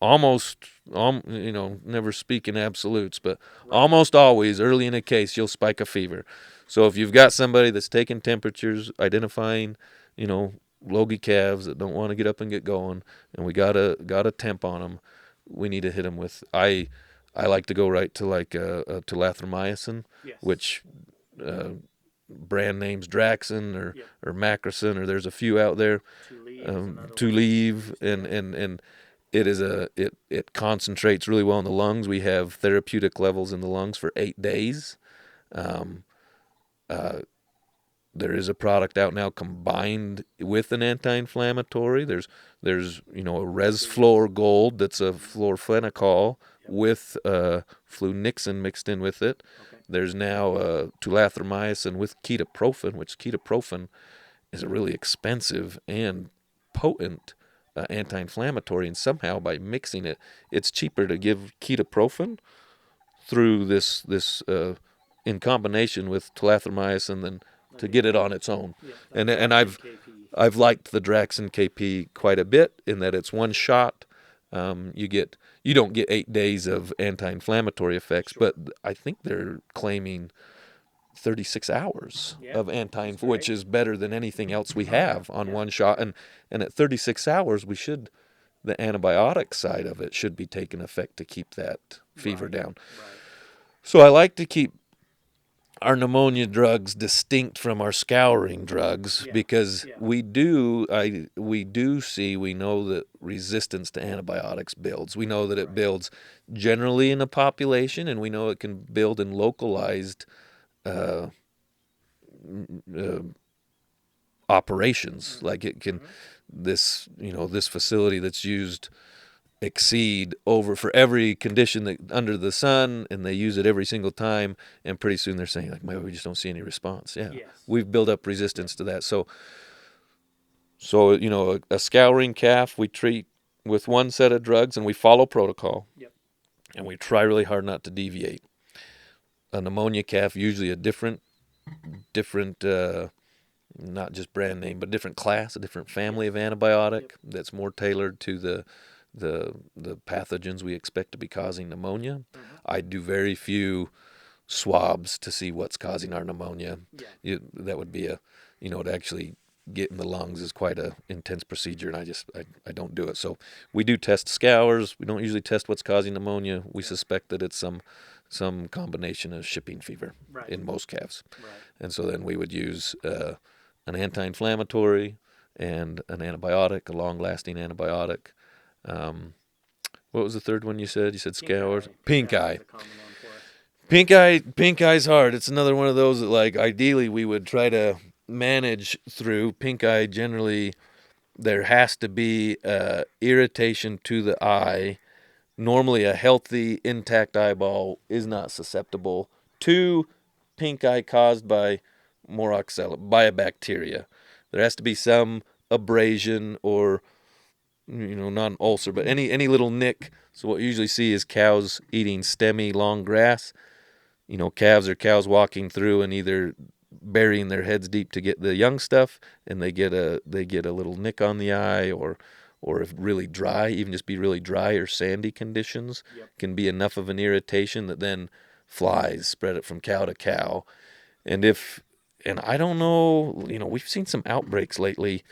Almost, never speak in absolutes, but almost always early in a case you'll spike a fever. So if you've got somebody that's taking temperatures, identifying, logy calves that don't want to get up and get going, and we got a temp on them, we need to hit them with. I like to go right to like a tulathromycin, which brand names Draxin or Macrocin, or there's a few out there. To leave, and it concentrates really well in the lungs. We have therapeutic levels in the lungs for 8 days. There is a product out now combined with an anti-inflammatory. There's a Resflor Gold that's a fluorphenicol with flunixin mixed in with it. There's now tulathromycin with ketoprofen, which ketoprofen is a really expensive and potent anti-inflammatory, and somehow by mixing it, it's cheaper to give ketoprofen through this in combination with tulathromycin than to get it on its own. And I've liked the Draxin KP quite a bit in that it's one shot. You don't get 8 days of anti-inflammatory effects, but I think they're claiming 36 hours of which is better than anything else we have on one shot. And at 36 hours, the antibiotic side of it should be taking effect to keep that fever down. So I like to keep our pneumonia drugs distinct from our scouring drugs, because we know that resistance to antibiotics builds. We know that it builds generally in a population, and we know it can build in localized operations. Like it can, this facility that's used exceed over for every condition that under the sun, and they use it every single time, and pretty soon they're saying like, we just don't see any response. We've built up resistance to that. So a scouring calf we treat with one set of drugs, and we follow protocol, and we try really hard not to deviate. A pneumonia calf, usually a different not just brand name, but different class, a different family of antibiotic that's more tailored to the pathogens we expect to be causing pneumonia. I do very few swabs to see what's causing our pneumonia. That would be to actually get in the lungs is quite a intense procedure, and I don't do it. So we do test scours. We don't usually test what's causing pneumonia. We suspect that it's some combination of shipping fever in most calves. And so then we would use an anti-inflammatory and an antibiotic, a long-lasting antibiotic. What was the third one you said? You said scours? Pink eye. Pink eye's hard. It's another one of those that, like, ideally we would try to manage through. Pink eye, generally there has to be irritation to the eye. Normally a healthy, intact eyeball is not susceptible to pink eye caused by by a bacteria. There has to be some abrasion or, not an ulcer, but any little nick. So what you usually see is cows eating stemmy, long grass. Calves are cows walking through and either burying their heads deep to get the young stuff, and they get a little nick on the eye, or if really dry, even just be really dry or sandy conditions can be enough of an irritation that then flies spread it from cow to cow. And I don't know, we've seen some outbreaks lately,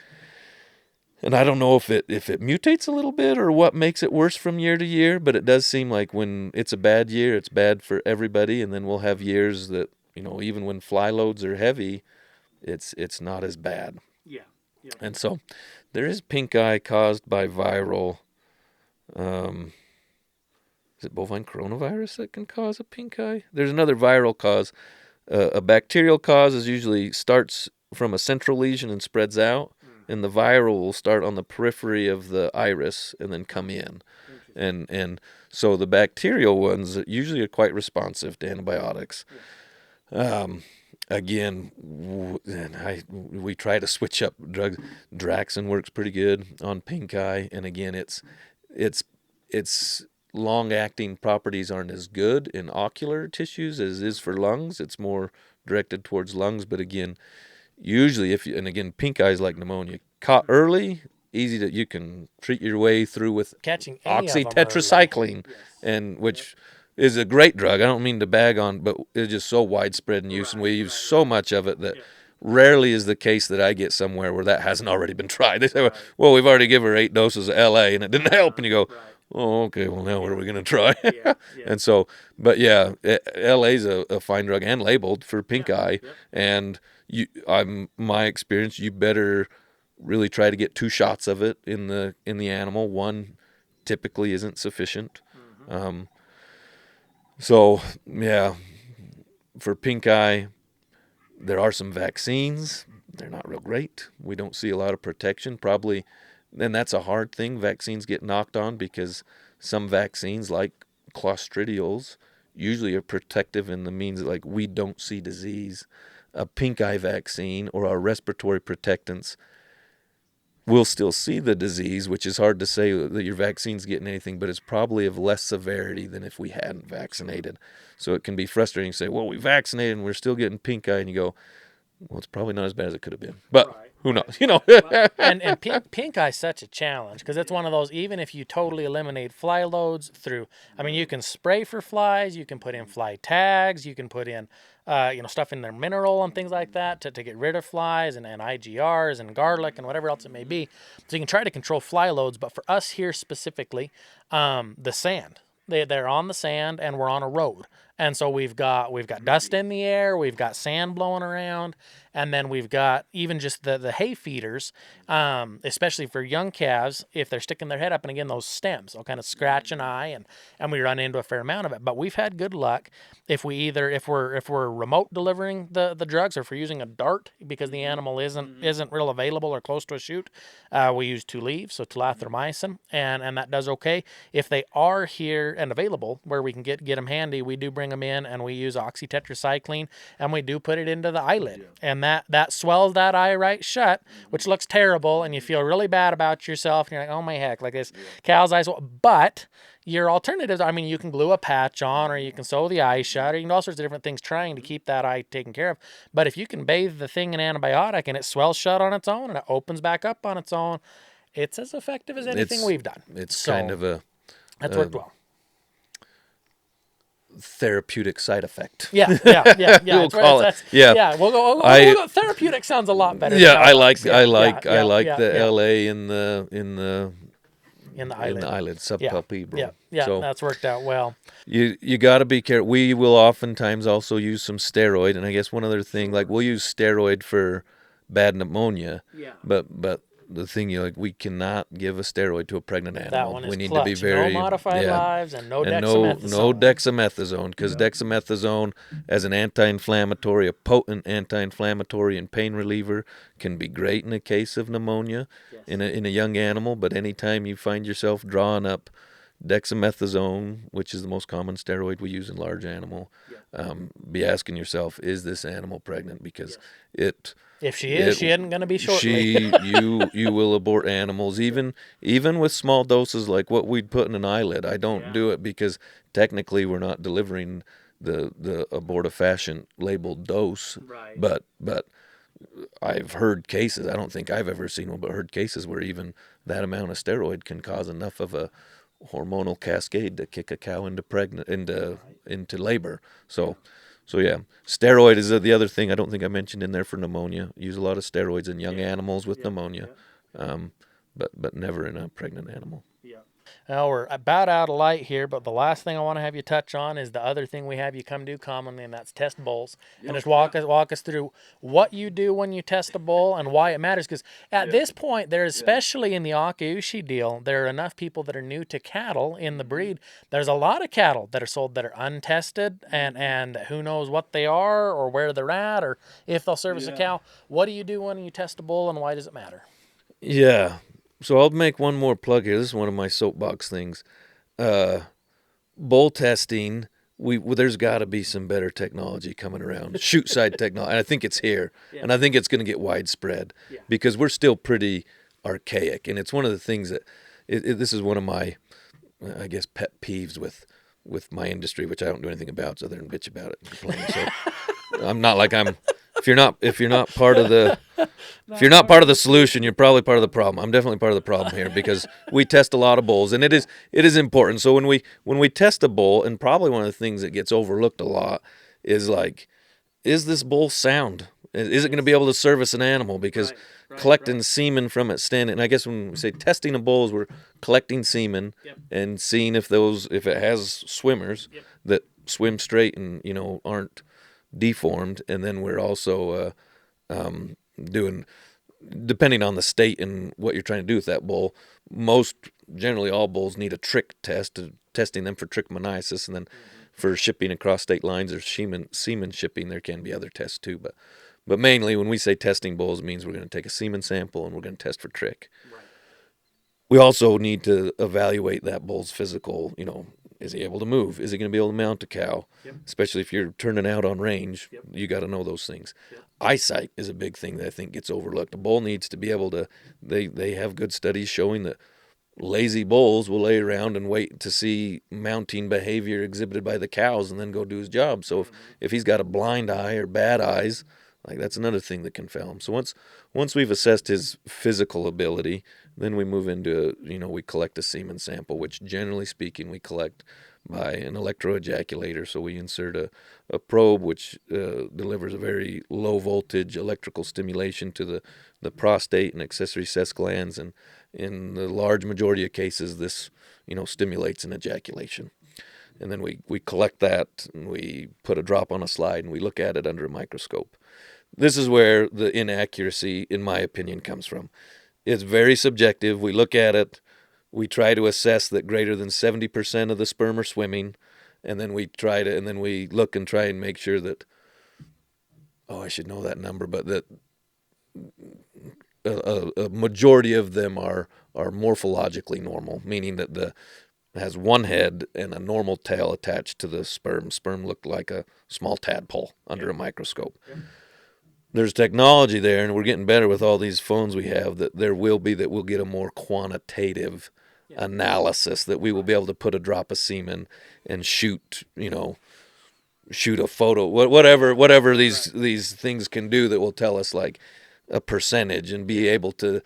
and I don't know if it mutates a little bit or what makes it worse from year to year, but it does seem like when it's a bad year, it's bad for everybody, and then we'll have years that, even when fly loads are heavy, it's not as bad. And so there is pink eye caused by viral. Is it bovine coronavirus that can cause a pink eye? There's another viral cause. A bacterial cause is usually starts from a central lesion and spreads out, and the viral will start on the periphery of the iris and then come in. And so the bacterial ones usually are quite responsive to antibiotics. Again, we try to switch up drugs. Draxin works pretty good on pink eye, and again, its long-acting properties aren't as good in ocular tissues as is for lungs. It's more directed towards lungs, but again, usually and again, pink eye is like pneumonia. Caught early, easy to, you can treat your way through with Catching any of them oxytetracycline, and which is a great drug. I don't mean to bag on, but it's just so widespread in use, and we use so much of it that rarely is the case that I get somewhere where that hasn't already been tried. They say, well, we've already given her 8 doses of LA, and it didn't help. And you go, oh, okay, well, now what are we going to try? And so, but yeah, LA's a fine drug and labeled for pink eye. And my experience, you better really try to get 2 shots of it in the animal. 1 typically isn't sufficient. So yeah, for pink eye, there are some vaccines. They're not real great. We don't see a lot of protection, probably, and that's a hard thing. Vaccines get knocked on because some vaccines, like clostridials, usually are protective in the means that, like, we don't see disease. A pink eye vaccine or our respiratory protectants will still see the disease, which is hard to say that your vaccine's getting anything, but it's probably of less severity than if we hadn't vaccinated. So it can be frustrating to say, well, we vaccinated and we're still getting pink eye, and you go, well, it's probably not as bad as it could have been. But who knows? And pink eye is such a challenge because it's one of those, even if you totally eliminate fly loads through, I mean, you can spray for flies, you can put in fly tags, you can put in, stuff in their mineral and things like that to get rid of flies and IGRs and garlic and whatever else it may be. So you can try to control fly loads. But for us here specifically, the sand. They're on the sand, and we're on a road, and so we've got dust in the air, we've got sand blowing around, and then we've got even just the hay feeders, especially for young calves, if they're sticking their head up, and again those stems will kind of scratch an eye, and we run into a fair amount of it. But we've had good luck if we're remote delivering the drugs, or if we're using a dart because the animal isn't real available or close to a chute, we use 2 leaves, so tulathromycin, and that does okay. If they are here and available where we can get them handy, we do bring them in, and we use oxytetracycline, and we do put it into the eyelid, and that swells that eye right shut, which looks terrible, and you feel really bad about yourself, and you're like, oh my heck, like this cow's eyes. But your alternatives, I mean, you can glue a patch on, or you can sew the eye shut, or you can do all sorts of different things trying to keep that eye taken care of. But if you can bathe the thing in antibiotic and it swells shut on its own and it opens back up on its own, it's as effective as anything we've done. It's kind of that's worked well. Therapeutic side effect. Yeah. We'll call it. Yeah, we'll go. Therapeutic sounds a lot better. Yeah, I like the LA in the eyelid, subpalpebral. So that's worked out well. You got to be careful. We will oftentimes also use some steroid, and I guess one other thing, like we'll use steroid for bad pneumonia. Yeah. But the thing, we cannot give a steroid to a pregnant animal. That one is we need clutch. To be very no modified lives and no dexamethasone. No dexamethasone, because dexamethasone, as an anti-inflammatory, a potent anti-inflammatory and pain reliever, can be great in a case of pneumonia in a young animal. But anytime you find yourself drawing up dexamethasone, which is the most common steroid we use in large animal, be asking yourself, is this animal pregnant? Because if she is, she isn't going to be shortly. You will abort animals, even with small doses like what we'd put in an eyelid. I don't do it because technically we're not delivering the abortifacient labeled dose. Right. But I've heard cases. I don't think I've ever seen one, but heard cases where even that amount of steroid can cause enough of a hormonal cascade to kick a cow into labor. So yeah, steroid is the other thing I don't think I mentioned in there for pneumonia. Use a lot of steroids in young animals with pneumonia, but never in a pregnant animal. Yeah. Well, we're about out of light here, but the last thing I want to have you touch on is the other thing we have you come do commonly, and that's test bulls. And just walk us through what you do when you test a bull and why it matters. Because at this point, there's especially in the Akaushi deal, there are enough people that are new to cattle in the breed. There's a lot of cattle that are sold that are untested, and who knows what they are or where they're at or if they'll service a cow. What do you do when you test a bull, and why does it matter? Yeah. So I'll make one more plug here. This is one of my soapbox things. Bull testing. There's got to be some better technology coming around. Shoot side technology. And I think it's here, and I think it's going to get widespread because we're still pretty archaic. And it's one of the things that this is one of my, I guess, pet peeves with my industry, which I don't do anything about other than bitch about it and complain. So I'm not like I'm. If you're not part of the if you're not part of the solution, you're probably part of the problem. I'm definitely part of the problem here because we test a lot of bulls, and it is important. So when we test a bull, and probably one of the things that gets overlooked a lot is like, is this bull sound? Is it going to be able to service an animal? Because collecting semen from it standing, and I guess when we say testing a bull, is we're collecting semen and seeing if it has swimmers that swim straight and aren't deformed, and then we're also doing, depending on the state and what you're trying to do with that bull, generally all bulls need a trick test, testing them for trichomoniasis, and then for shipping across state lines or semen shipping, there can be other tests too. But mainly when we say testing bulls, it means we're going to take a semen sample and we're going to test for trick. Right. We also need to evaluate that bull's physical, is he able to move? Is he going to be able to mount a cow? Especially if you're turning out on range, you got to know those things. Eyesight is a big thing that I think gets overlooked. A bull needs to be able to, they have good studies showing that lazy bulls will lay around and wait to see mounting behavior exhibited by the cows and then go do his job. So if he's got a blind eye or bad eyes, like that's another thing that can fail him. So once we've assessed his physical ability, then we move into, we collect a semen sample, which generally speaking we collect by an electroejaculator. So we insert a probe which delivers a very low voltage electrical stimulation to the prostate and accessory cess glands, and in the large majority of cases this stimulates an ejaculation. And then we collect that and we put a drop on a slide and we look at it under a microscope. This is where the inaccuracy, in my opinion, comes from. It's very subjective. We look at it, we try to assess that greater than 70% of the sperm are swimming, and then we look and try and make sure that, I should know that number, but that a majority of them are morphologically normal, meaning that it has one head and a normal tail attached to the sperm. Sperm look like a small tadpole under a microscope. There's technology there, and we're getting better with all these phones we have, that we'll get a more quantitative analysis, that we will be able to put a drop of semen and shoot a photo, whatever these things can do, that will tell us like a percentage and be able to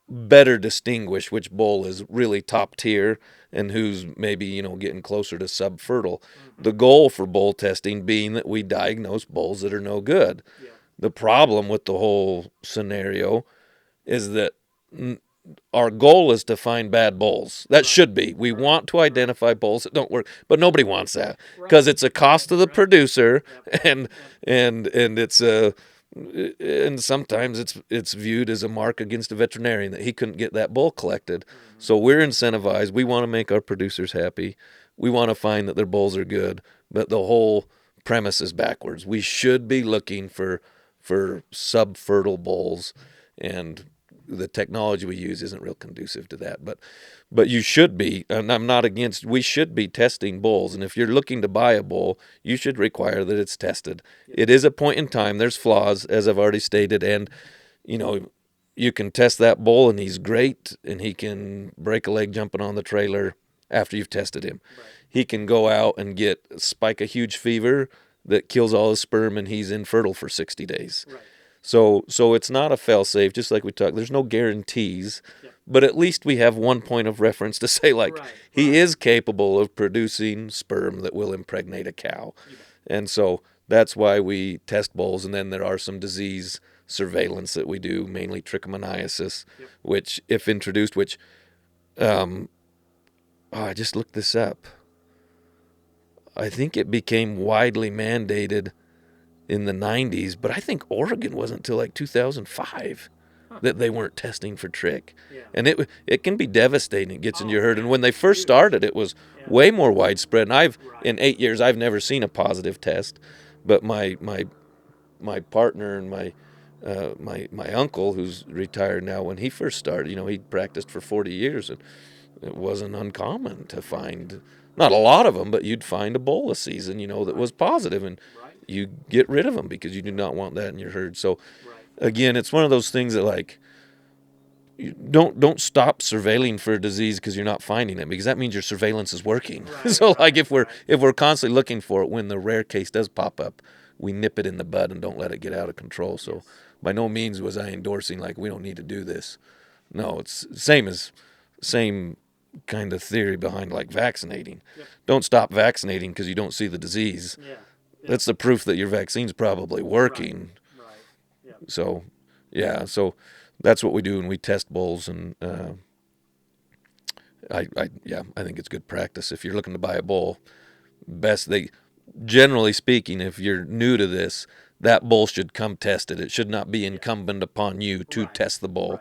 better distinguish which bull is really top tier and who's maybe getting closer to subfertile. The goal for bull testing being that we diagnose bulls that are no good. The problem with the whole scenario is that our goal is to find bad bulls. That should be. We want to identify bulls that don't work, but nobody wants that because it's a cost to the producer, and it's and sometimes it's viewed as a mark against a veterinarian that he couldn't get that bull collected. So we're incentivized. We want to make our producers happy. We want to find that their bulls are good, but the whole premise is backwards. We should be looking for subfertile bulls, and the technology we use isn't real conducive to that. But you should be, and I'm not against, we should be testing bulls. And if you're looking to buy a bull, you should require that it's tested. It is a point in time. There's flaws, as I've already stated, and you can test that bull and he's great, and he can break a leg jumping on the trailer after you've tested him. Right. He can go out and spike a huge fever that kills all his sperm, and he's infertile for 60 days. Right. So it's not a fail-safe, just like we talked. There's no guarantees, but at least we have one point of reference to say, he is capable of producing sperm that will impregnate a cow. And so that's why we test bulls, and then there are some disease surveillance that we do, mainly trichomoniasis, which, if introduced, I just looked this up. I think it became widely mandated in the 90s, but I think Oregon wasn't until like 2005 that they weren't testing for trick. Yeah. And it can be devastating. It gets into your herd. And when they first started, it was way more widespread. And in 8 years, I've never seen a positive test. But my partner and my uncle, who's retired now, when he first started, he practiced for 40 years, and it wasn't uncommon to find, not a lot of them, but you'd find Ebola season, that was positive, and you get rid of them because you do not want that in your herd. So, again, it's one of those things that, like, you don't stop surveilling for a disease because you're not finding it, because that means your surveillance is working. So, like, if we're constantly looking for it, when the rare case does pop up, we nip it in the bud and don't let it get out of control. So, by no means was I endorsing, like, we don't need to do this. No, it's same kind of theory behind, like, vaccinating. Don't stop vaccinating because you don't see the disease. That's the proof that your vaccine's probably working. So, so that's what we do, and we test bulls, and I think it's good practice. If you're looking to buy a bull, generally speaking, if you're new to this, that bull should come tested. It should not be incumbent upon you to test the bull.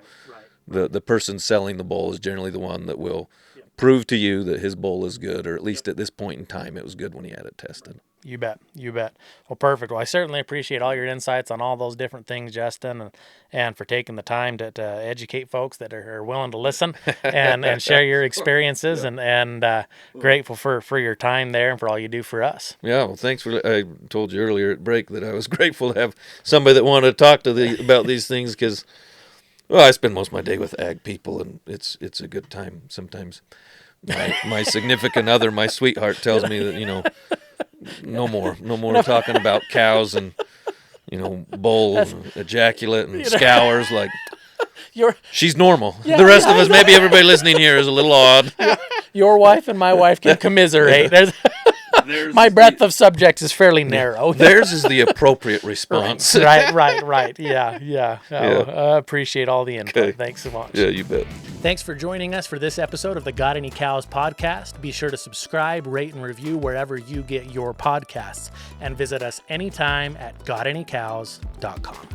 The person selling the bull is generally the one that will prove to you that his bull is good, or at least at this point in time, it was good when he had it tested. You bet. Well, perfect. Well, I certainly appreciate all your insights on all those different things, Justin, and for taking the time to educate folks that are willing to listen and share your experiences, and grateful for your time there and for all you do for us. Yeah, well, thanks I told you earlier at break that I was grateful to have somebody that wanted to talk about these things, because, I spend most of my day with ag people, and it's a good time sometimes. My significant other, my sweetheart, tells me that, no more talking about cows and, bulls and ejaculate and scours. Like, she's normal. Yeah, the rest of us, maybe everybody listening here, is a little odd. Your wife and my wife can commiserate. My breadth of subjects is fairly narrow. Theirs is the appropriate response. Right. Yeah. I appreciate all the input. Okay. Thanks so much. Yeah, you bet. Thanks for joining us for this episode of the Got Any Cows podcast. Be sure to subscribe, rate, and review wherever you get your podcasts. And visit us anytime at gotanycows.com.